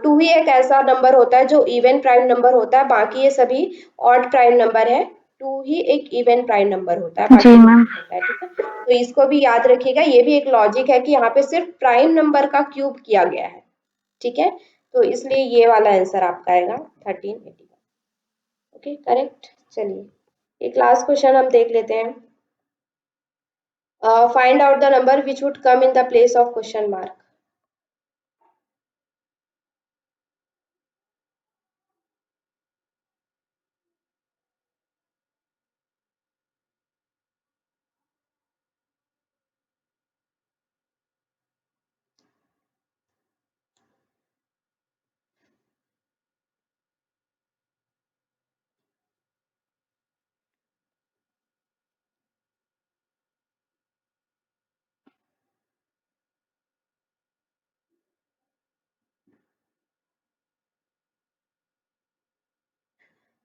2 ही एक ऐसा नंबर होता है जो इवन प्राइम नंबर होता है, बाकी ये सभी ऑड प्राइम नंबर है। 2 ही एक इवन प्राइम नंबर होता है, जी बाकी सब मैम। होता है, ठीक है। तो इसको भी याद रखिएगा, ये भी एक लॉजिक है कि यहाँ पे सिर्फ प्राइम नंबर का क्यूब किया गया है, ठीक है। तो इसलिए ये वाला आंसर आपका आएगा 1381। Okay correct. चलिए एक लास्ट क्वेश्चन हम देख लेते हैं। Find out the number which would come in the place of question mark.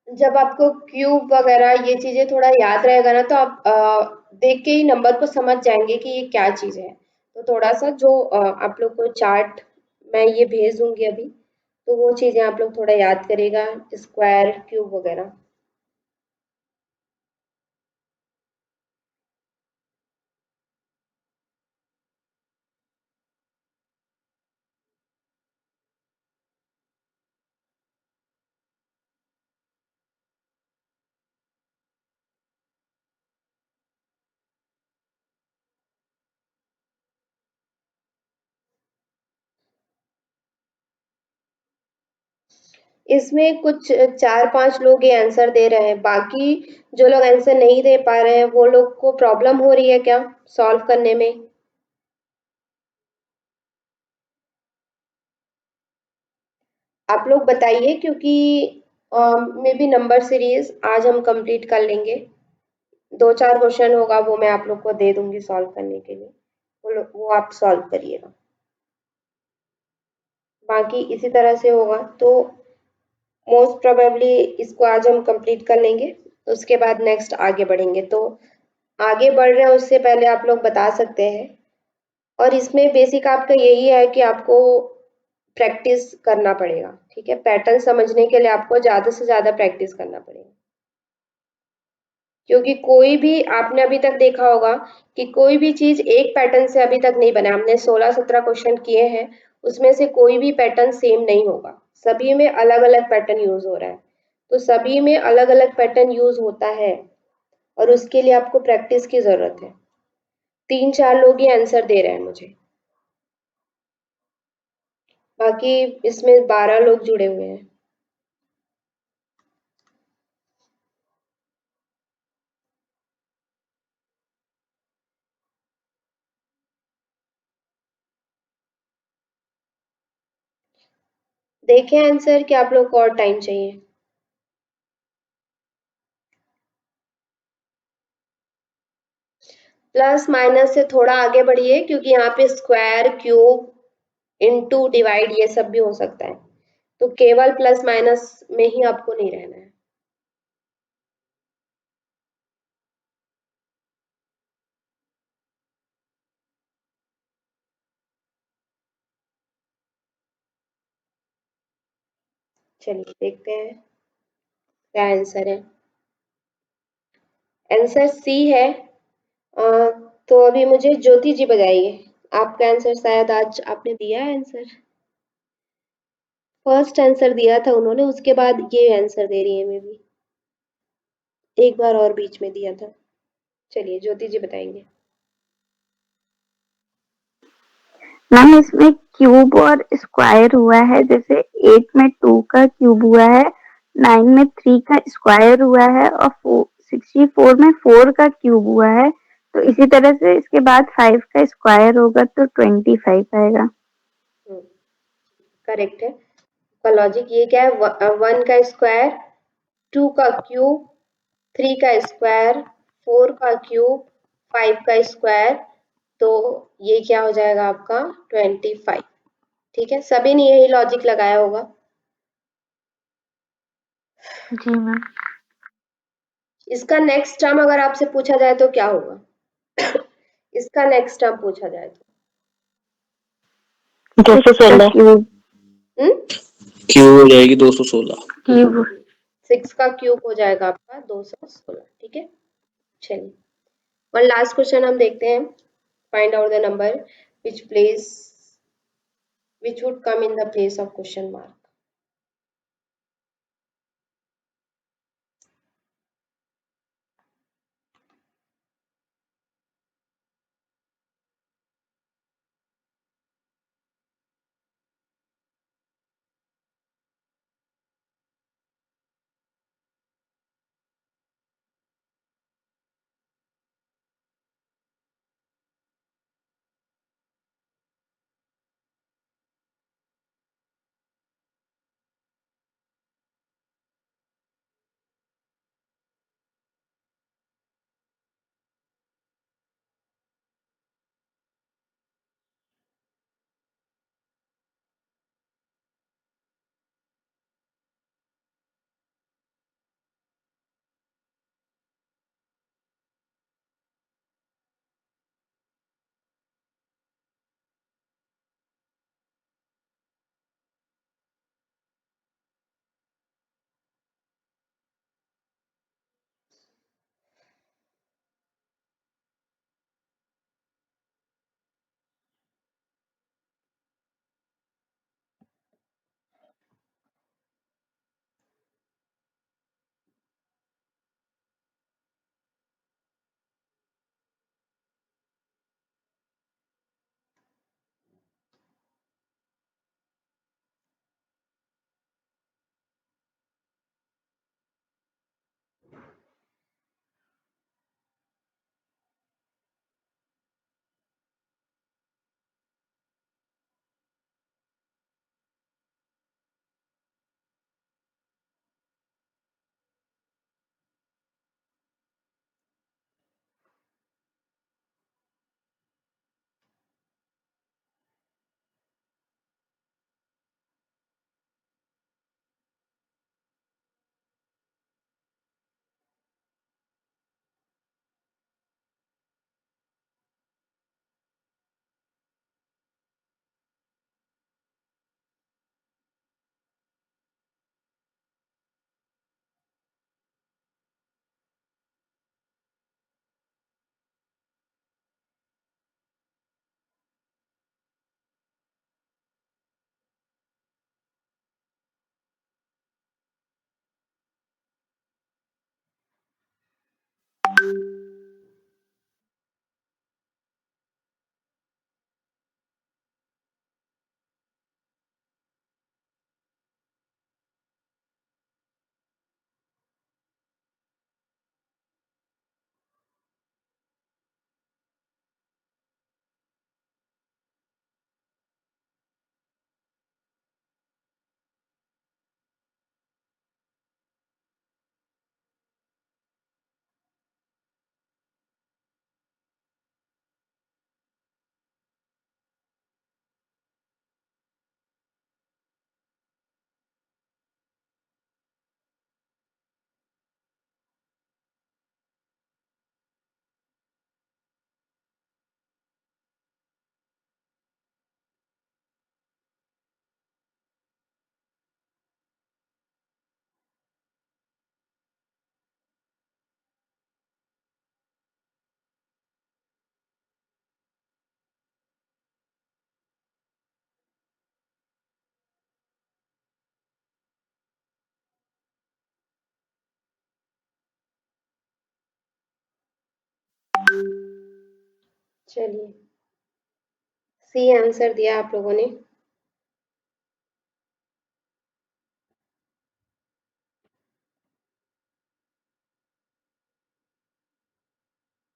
जब आपको क्यूब वगैरह ये चीजें थोड़ा याद रहेगा ना, तो आप देख के ही नंबर को समझ जाएंगे कि ये क्या चीज है। तो थोड़ा सा जो आप लोग को चार्ट मैं ये भेज दूंगी अभी, तो वो चीजें आप लोग थोड़ा याद करेगा, स्क्वायर क्यूब वगैरह। इसमें कुछ 4-5 लोग ये आंसर दे रहे हैं, बाकी जो लोग आंसर नहीं दे पा रहे हैं वो लोग को प्रॉब्लम हो रही है क्या सॉल्व करने में? आप लोग बताइए, क्योंकि मे बी नंबर सीरीज आज हम कंप्लीट कर लेंगे। 2-4 क्वेश्चन होगा वो मैं आप लोग को दे दूंगी सॉल्व करने के लिए, वो आप सॉल्व करिएगा। बाकी इसी तरह से होगा तो मोस्ट प्रोबेबली इसको आज हम कंप्लीट कर लेंगे, उसके बाद नेक्स्ट आगे बढ़ेंगे। तो आगे बढ़ रहे हैं उससे पहले आप लोग बता सकते हैं। और इसमें बेसिक आपका यही है कि आपको प्रैक्टिस करना पड़ेगा, ठीक है। पैटर्न समझने के लिए आपको ज्यादा से ज्यादा प्रैक्टिस करना पड़ेगा, क्योंकि कोई भी आपने अभी तक देखा होगा कि कोई भी चीज एक पैटर्न से अभी तक नहीं बना। हमने 16-17 क्वेश्चन किए हैं, उसमें से कोई भी पैटर्न सेम नहीं होगा, सभी में अलग अलग पैटर्न यूज हो रहा है। तो सभी में अलग अलग पैटर्न यूज होता है और उसके लिए आपको प्रैक्टिस की जरूरत है। 3-4 लोग ही आंसर दे रहे हैं मुझे, बाकी इसमें 12 लोग जुड़े हुए हैं। देखें आंसर कि आप लोग को और टाइम चाहिए? प्लस माइनस से थोड़ा आगे बढ़िए, क्योंकि यहाँ पे स्क्वायर, क्यूब, इनटू, डिवाइड ये सब भी हो सकता है, तो केवल प्लस माइनस में ही आपको नहीं रहना है। चलिए देखते हैं क्या आंसर है। आंसर सी है। तो अभी मुझे ज्योति जी बताइए, आपका आंसर शायद आज आपने दिया है आंसर, फर्स्ट आंसर दिया था उन्होंने, उसके बाद ये आंसर दे रही है मे बी, एक बार और बीच में दिया था। चलिए ज्योति जी बताएंगे। मैम इसमें क्यूब और स्क्वायर हुआ है, जैसे 8 में 2 का क्यूब हुआ है, 9 में 3 का स्क्वायर हुआ है और 64 में 4 का क्यूब हुआ है। तो इसी तरह से इसके बाद 5 का स्क्वायर होगा तो 25 आएगा। करेक्ट है। का लॉजिक ये क्या है, 1 का स्क्वायर, 2 का क्यूब, 3 का स्क्वायर, 4 का क्यूब, 5 का स्क्वायर, तो ये क्या हो जाएगा आपका 25। ठीक है, सभी ने यही लॉजिक लगाया होगा। जी मैम। इसका नेक्स्ट टर्म अगर आपसे पूछा जाए तो क्या होगा? इसका नेक्स्ट टर्म पूछा जाए तो जैसे पहले क्यूब क्यूब हो जाएगी 216। क्यूब 6 का क्यूब हो जाएगा आपका 216। ठीक है, चलिए और लास्ट क्वेश्चन हम देखते हैं। Find out the number which would come in the place of question mark. चलिए, सी आंसर दिया आप लोगों ने।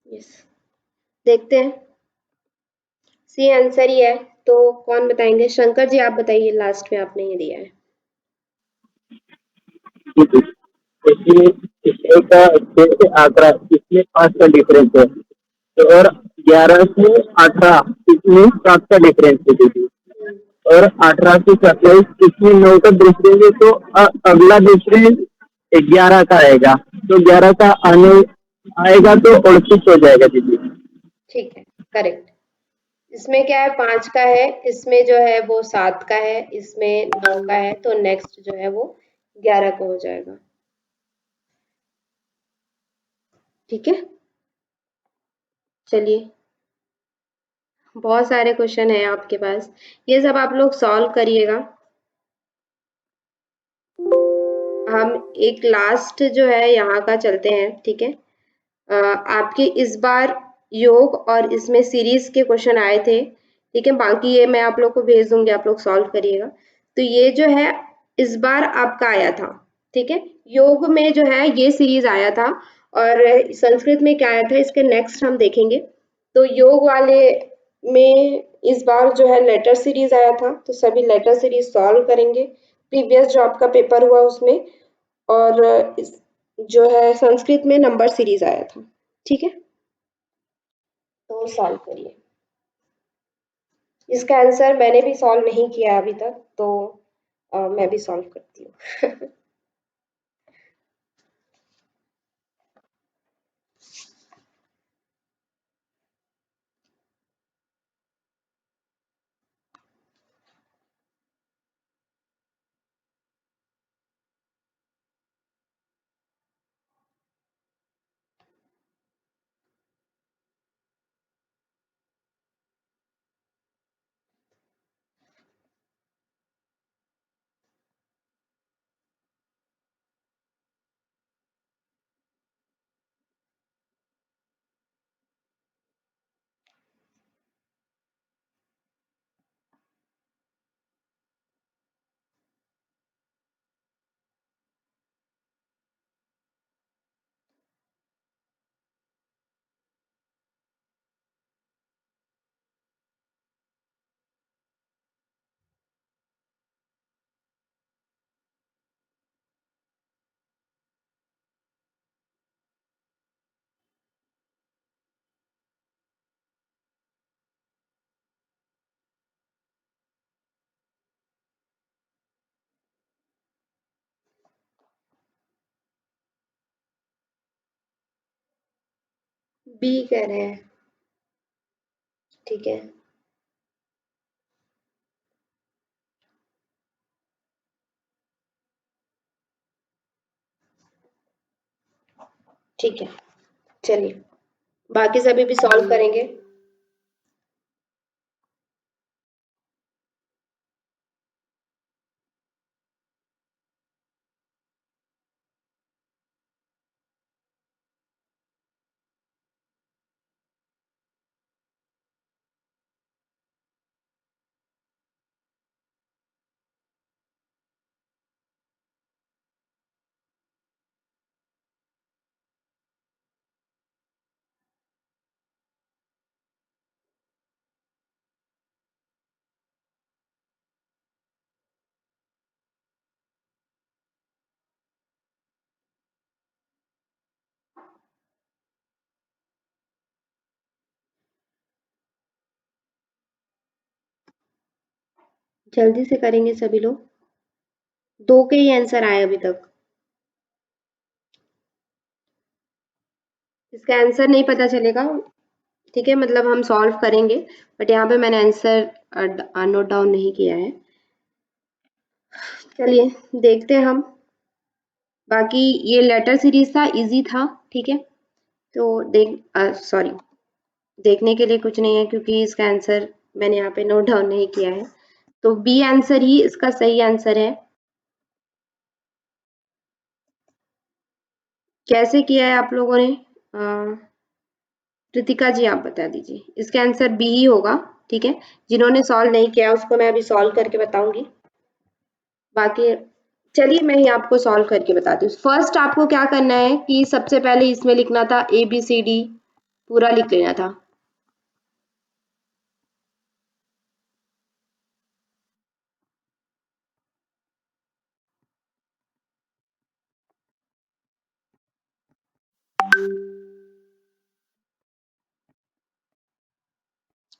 यस, देखते हैं, सी आंसर ही है। तो कौन बताएंगे? शंकर जी आप बताइए, लास्ट में आपने ये दिया है। इसमें इसमें का 6 से 18 इसमें 5 का डिफरेंस है, तो और 11 से 18 इसमें 7 का डिफरेंस है दीदी, और 18 से 27 इसमें 9 का डिफरेंस है, तो अगला डिफरेंस 11 का आएगा, तो 11 का आने आएगा तो 38 हो जाएगा दीदी। ठीक है, करेक्ट। इसमें क्या है, 5 का है, इसमें जो है वो 7 का है, इसमें 9 का है, तो नेक्स्ट जो है वो 11 का हो जाएगा। ठीक है, चलिए, बहुत सारे क्वेश्चन है आपके पास, ये सब आप लोग सॉल्व करिएगा। हम एक लास्ट जो है यहाँ का चलते हैं, ठीक है। आपके इस बार योग और इसमें सीरीज के क्वेश्चन आए थे, ठीक है। बाकी ये मैं आप लोग को भेज दूंगी, आप लोग सॉल्व करिएगा। तो ये जो है इस बार आपका आया था, ठीक है। योग में जो है ये सीरीज आया था, और संस्कृत में क्या आया था इसके नेक्स्ट हम देखेंगे। तो योग वाले में इस बार जो है लेटर सीरीज आया था, तो सभी लेटर सीरीज सॉल्व करेंगे, प्रीवियस जो आपका पेपर हुआ उसमें। और इस जो है संस्कृत में नंबर सीरीज आया था, ठीक है। तो सॉल्व करिए। इसका आंसर मैंने भी सॉल्व नहीं किया अभी तक, तो मैं भी सॉल्व करती हूँ। बी कह रहे हैं, ठीक है। ठीक है, चलिए, बाकी सभी भी सॉल्व करेंगे। जल्दी से करेंगे सभी लोग, 2 के ही आंसर आए अभी तक। इसका आंसर नहीं पता चलेगा, ठीक है, मतलब हम सॉल्व करेंगे, बट यहाँ पे मैंने आंसर नोट डाउन नहीं किया है। चलिए, देखते हैं हम। बाकी ये लेटर सीरीज था, इजी था, ठीक है। तो सॉरी, देखने के लिए कुछ नहीं है, क्योंकि इसका आंसर मैंने यहाँ पे नोट डाउन नहीं किया है। तो बी आंसर ही इसका सही आंसर है। कैसे किया है आप लोगों ने? कृतिका जी आप बता दीजिए, इसका आंसर बी ही होगा। ठीक है, जिन्होंने सॉल्व नहीं किया उसको मैं अभी सॉल्व करके बताऊंगी। बाकी चलिए मैं ही आपको सॉल्व करके बताती हूँ। फर्स्ट आपको क्या करना है कि सबसे पहले इसमें लिखना था ABCD पूरा लिख लेना था।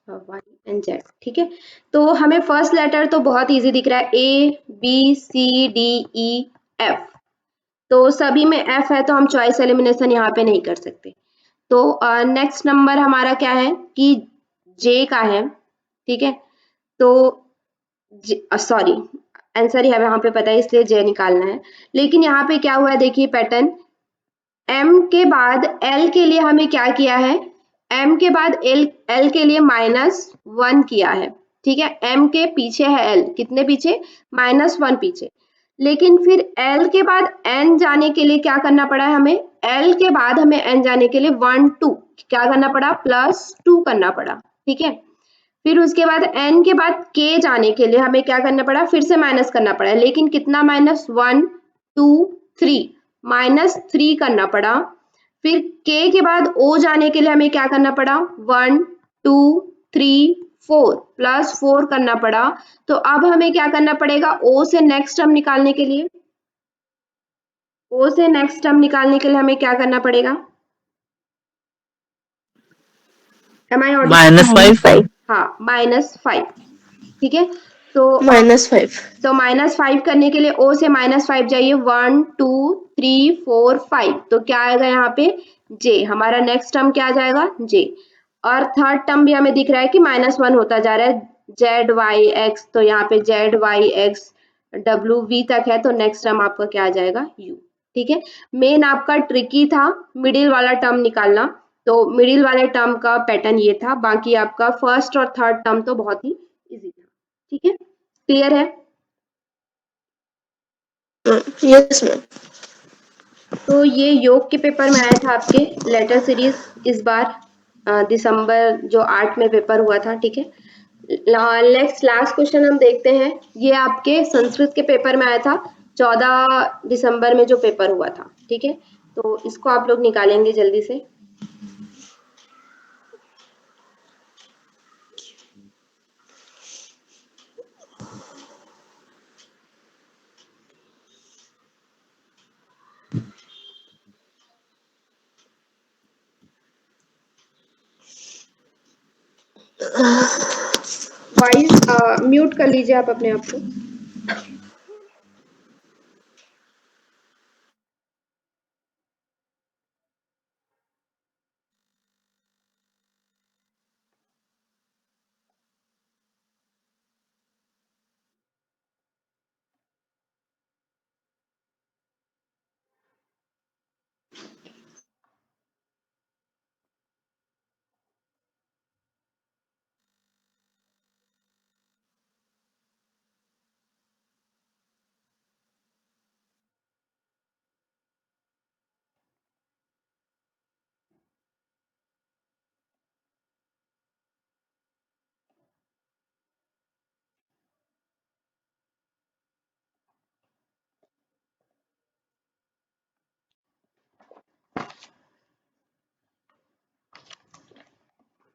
Y एंड Z, ठीक है। तो हमें फर्स्ट लेटर तो बहुत इजी दिख रहा है, ABCDEF। तो सभी में F है तो हम चॉइस एलिमिनेशन यहाँ पे नहीं कर सकते। तो नेक्स्ट नंबर हमारा क्या है कि J का है। ठीक है, तो सॉरी आंसर यहाँ पे पता है इसलिए J निकालना है। लेकिन यहाँ पे क्या हुआ है देखिए पैटर्न, M के बाद L के लिए हमें क्या किया है, M के बाद L के लिए -1 किया है। ठीक है, M के पीछे है L, कितने पीछे, -1 पीछे। लेकिन फिर L के बाद N जाने के लिए क्या करना पड़ा है हमें, L के बाद हमें N जाने के लिए 1 2 क्या करना पड़ा, +2 करना पड़ा। ठीक है, फिर उसके बाद N के बाद K जाने के लिए हमें क्या करना पड़ा, फिर से माइनस करना पड़ा, लेकिन कितना माइनस, 1 2 3, -3 करना पड़ा। फिर K के बाद O जाने के लिए हमें क्या करना पड़ा, 1 2 3 4 +4 करना पड़ा। तो अब हमें क्या करना पड़ेगा, O से नेक्स्ट टर्म निकालने के लिए, O से नेक्स्ट टर्म निकालने के लिए हमें क्या करना पड़ेगा, एम आई ऑडिबल, -5। हाँ -5। ठीक है, तो -5। तो -5 करने के लिए O से -5 जाइए, 1 2 3 4 5, तो क्या आएगा यहाँ पे J, हमारा नेक्स्ट टर्म क्या आ जाएगा J। और थर्ड टर्म भी हमें दिख रहा है कि -1 होता जा रहा है, ZYX, तो यहाँ पे ZYX WV तक है, तो नेक्स्ट टर्म आपका क्या आ जाएगा U। ठीक है, मेन आपका ट्रिकी था मिडिल वाला टर्म निकालना, तो मिडिल वाले टर्म का पैटर्न ये था, बाकी आपका फर्स्ट और थर्ड टर्म तो बहुत ही इजी था। ठीक है, क्लियर है। Yes ma'am. तो ये योग के पेपर में आया था आपके लेटर सीरीज इस बार, दिसंबर जो 8 में पेपर हुआ था। ठीक है, नेक्स्ट लास्ट क्वेश्चन हम देखते हैं, ये आपके संस्कृत के पेपर में आया था 14 दिसंबर में जो पेपर हुआ था। ठीक है, तो इसको आप लोग निकालेंगे जल्दी से। वॉइस म्यूट कर लीजिए आप अपने आप को।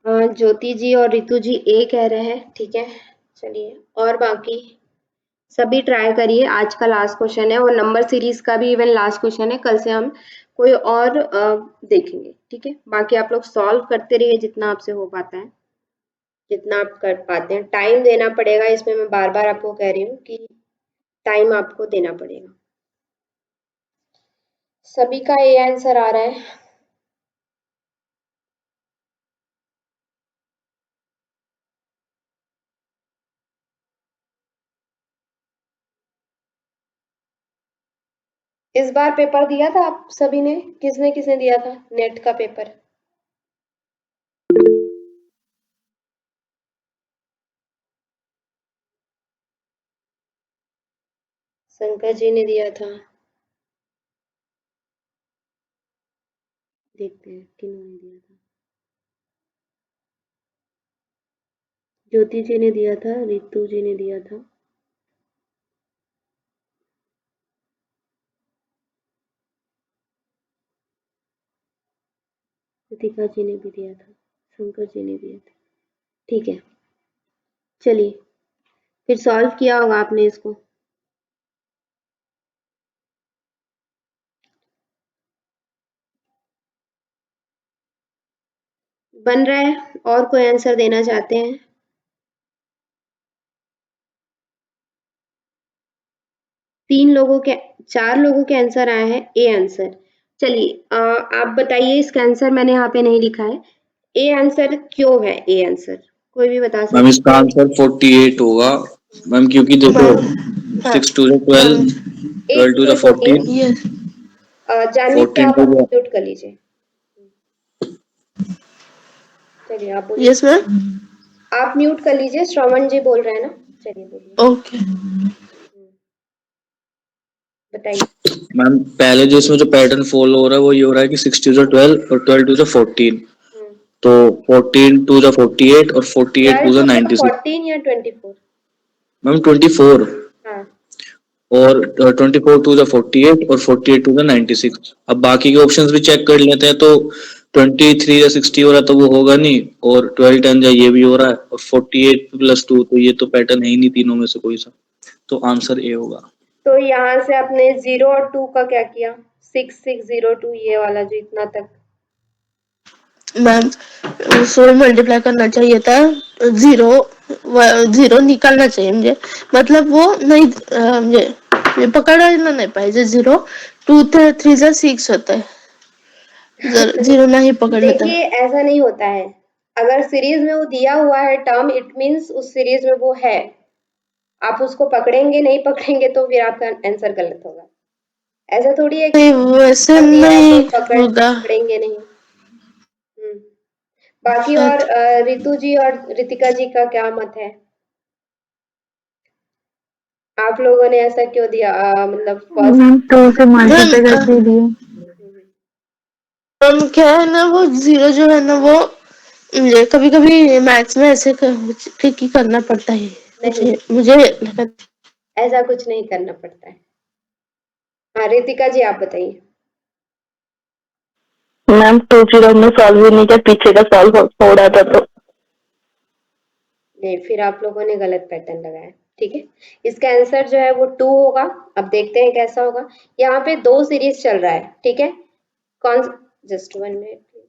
ज्योति जी और रितु जी ए कह रहे हैं। ठीक है, चलिए, और बाकी सभी ट्राई करिए। आज का लास्ट क्वेश्चन है और नंबर सीरीज का भी इवन लास्ट क्वेश्चन है, कल से हम कोई और देखेंगे। ठीक है, बाकी आप लोग सॉल्व करते रहिए जितना आपसे हो पाता है, जितना आप कर पाते हैं। टाइम देना पड़ेगा इसमें, मैं बार बार आपको कह रही हूँ कि टाइम आपको देना पड़ेगा। सभी का ए आंसर आ रहा है। इस बार पेपर दिया था आप सभी ने, किसने किसने दिया था नेट का पेपर, शंकर जी ने दिया था, देखते हैं किन्होंने दिया था। ज्योति जी ने दिया था, रितु जी ने दिया था, रितिका जी ने भी दिया था, शंकर जी ने दिया था। ठीक है, चलिए फिर सॉल्व किया होगा आपने इसको। बन रहा है, और कोई आंसर देना चाहते हैं? चार लोगों के आंसर आए हैं, ए आंसर। चलिए आप बताइए, इसका आंसर मैंने यहाँ पे नहीं लिखा है, ए आंसर क्यों है ए आंसर? कोई भी बता मैम सकते? इसका आंसर 48 होगा मैम, क्योंकि देखो मैम, हाँ 6 टू द 12, मैम, 12 एक टू द minute hold 14, yes Janvi ji 14 आप टू द म्यूट कर लीजिए। चलिए आप बोलिए। यस मैम, आप म्यूट कर लीजिए, श्रवण जी बोल रहे हैं ना। चलिए बोलिए। ओके बताइए। मैम पहले जो इसमें जो पैटर्न फॉलो हो रहा है वो ये हो रहा है कि 6 टू द 12 और 12 टू द 14, तो 14 टू द 48 और 48 टू 12 द टू द 96। 14 या 24? मैम 24 हाँ, और 24 टू द 48 और 48 टू द 96। अब बाकी के ऑप्शंस भी चेक कर लेते हैं, तो 23 या 60 हो रहा है तो वो होगा नहीं, और 12 10 या ये भी हो रहा है, और 48 प्लस 2 तो ये तो पैटर्न है ही नहीं तीनों में से कोई सा, तो आंसर ए होगा। तो यहाँ से आपने 0 और 2 का क्या किया? 6602 ये वाला जो इतना तक। मैम, 16 मल्टीप्लाई करना चाहिए था, जीरो जीरो निकालना चाहिए मुझे, मतलब वो नहीं मुझे पकड़ना नहीं पाए जो जीरो 2 3 से 6 होता है, जीरो नहीं पकड़ लेता है। देखिए ऐसा नहीं होता है, अगर सीरीज में वो दिया हुआ है टर्म, इट मीन्स उस सीरीज में वो है। आप उसको पकड़ेंगे नहीं पकड़ेंगे तो फिर आपका आंसर गलत होगा। ऐसा थोड़ी है कि नहीं वैसे टर्म दिया है नहीं तो होगा पकड़ेंगे नहीं। बाकी और शायद। रितु जी और रितिका जी का क्या मत है? आप लोगों ने ऐसा क्यों दिया, मतलब फर्स्ट? मैम 2 से मैम मल्टीप्लाई करके दिए। मैम क्या है ना, वो जीरो जो है ना वो मुझे कभी कभी मैथ्स में ऐसे ट्रिकी करना पड़ता है, नहीं, मुझे लगा। ऐसा कुछ नहीं करना पड़ता है। हाँ रितिका जी आप बताइए। मैम 2 0 हमने सॉल्व ही नहीं किया, पीछे का सॉल्व हो रहा था तो। नहीं, फिर आप लोगों ने गलत पैटर्न लगाया। ठीक है, इसका आंसर जो है वो 2 होगा। अब देखते हैं कैसा होगा। यहाँ पे 2 सीरीज चल रहा है, ठीक है। कौन? Just 1 minute please.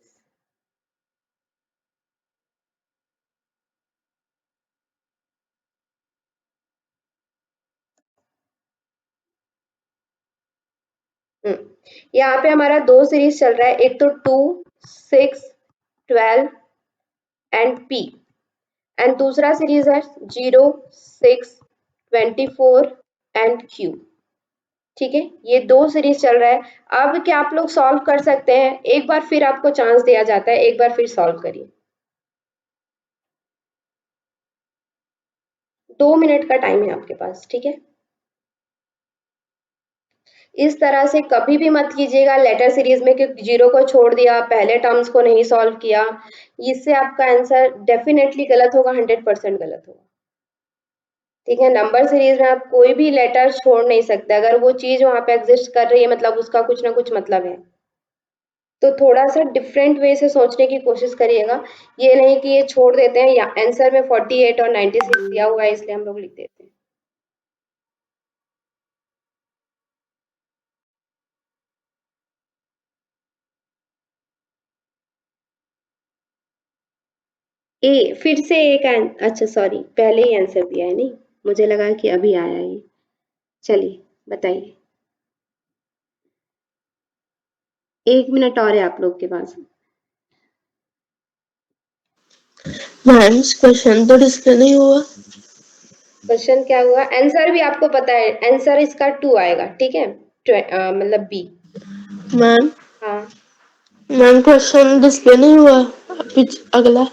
यहाँ पे हमारा 2 सीरीज चल रहा है, एक तो 2 6 12 एंड पी, एंड दूसरा सीरीज है 0 6 24 एंड क्यू। ठीक है, ये 2 सीरीज चल रहा है। अब क्या आप लोग सॉल्व कर सकते हैं? एक बार फिर आपको चांस दिया जाता है, एक बार फिर सॉल्व करिए। 2 मिनट का टाइम है आपके पास, ठीक है। इस तरह से कभी भी मत कीजिएगा लेटर सीरीज में कि जीरो को छोड़ दिया, पहले टर्म्स को नहीं सॉल्व किया। इससे आपका आंसर डेफिनेटली गलत होगा, 100% गलत होगा। ठीक है, नंबर सीरीज में आप कोई भी लेटर छोड़ नहीं सकते। अगर वो चीज वहां पे एग्जिस्ट कर रही है मतलब उसका कुछ ना कुछ मतलब है। तो थोड़ा सा डिफरेंट वे से सोचने की कोशिश करिएगा। ये नहीं कि ये छोड़ देते हैं, या आंसर में 48 और 96 दिया हुआ है इसलिए हम लोग लिख देते हैं। ए फिर से एक अच्छा सॉरी, पहले ही आंसर दिया है, नहीं मुझे लगा कि अभी आया है ये। चलिए बताइए। 1 मिनट और है आप लोग के पास। मैम क्वेश्चन तो डिस्प्ले नहीं हुआ। क्वेश्चन क्या हुआ? आंसर भी आपको पता है, आंसर इसका 2 आएगा, ठीक है। मतलब बी। मैम हाँ, मैम क्वेश्चन डिस्प्ले नहीं हुआ, अगला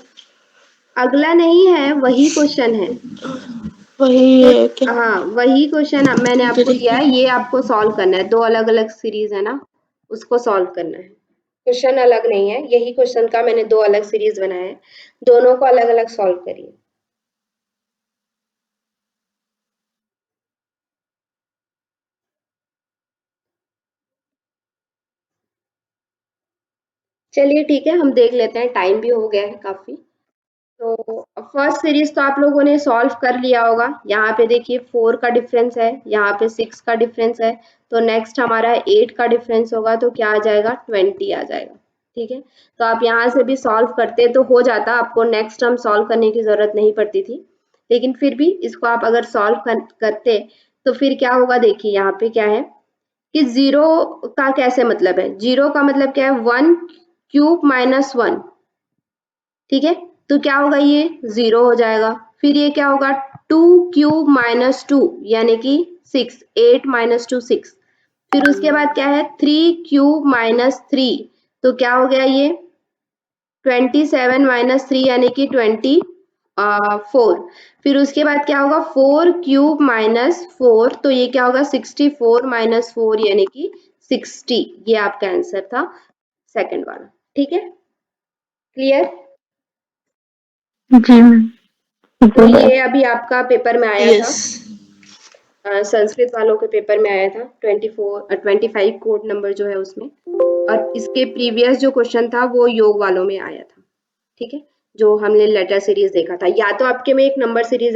अगला नहीं है, वही क्वेश्चन है। वही तो है क्या? हाँ, वही क्वेश्चन मैंने आपको ठीक दिया है है, ये आपको सॉल्व करना है। 2 अलग अलग सीरीज है ना, उसको सॉल्व करना है। क्वेश्चन अलग नहीं है, यही क्वेश्चन का मैंने 2 अलग सीरीज बनाया है, दोनों को अलग अलग सॉल्व करिए। चलिए ठीक है, हम देख लेते हैं, टाइम भी हो गया है काफी। तो फर्स्ट सीरीज तो आप लोगों ने सॉल्व कर लिया होगा। यहाँ पे देखिए 4 का डिफरेंस है, यहाँ पे 6 का डिफरेंस है, तो नेक्स्ट हमारा 8 का डिफरेंस होगा, तो क्या आ जाएगा 20 आ जाएगा। ठीक है, तो आप यहाँ से भी सॉल्व करते तो हो जाता, आपको नेक्स्ट टर्म सॉल्व करने की जरूरत नहीं पड़ती थी, लेकिन फिर भी इसको आप अगर सॉल्व करते तो फिर क्या होगा, देखिए यहाँ पे क्या है कि जीरो का कैसे मतलब है, जीरो का मतलब क्या है 1 क्यूब माइनस 1। ठीक है, तो क्या होगा, ये 0 हो जाएगा। फिर ये क्या होगा 2 क्यूब माइनस 2 यानी कि 6, 8 माइनस 2 6। फिर उसके बाद क्या है 3 क्यूब माइनस 3, तो क्या हो गया ये 27 माइनस 3 यानी कि 24। फिर उसके बाद क्या होगा 4 क्यूब माइनस 4, तो ये क्या होगा 64 माइनस 4 यानी कि 60। ये आपका आंसर था सेकंड वाला। ठीक है, क्लियर। जी मैम। तो ये अभी आपका पेपर में आया था, Yes. संस्कृत वालों के पेपर में आया था, 25 कोड नंबर जो है उसमें, और इसके प्रीवियस जो क्वेश्चन था वो योग वालों में आया था। ठीक है, जो हमने लेटर सीरीज देखा था, या तो आपके में एक नंबर सीरीज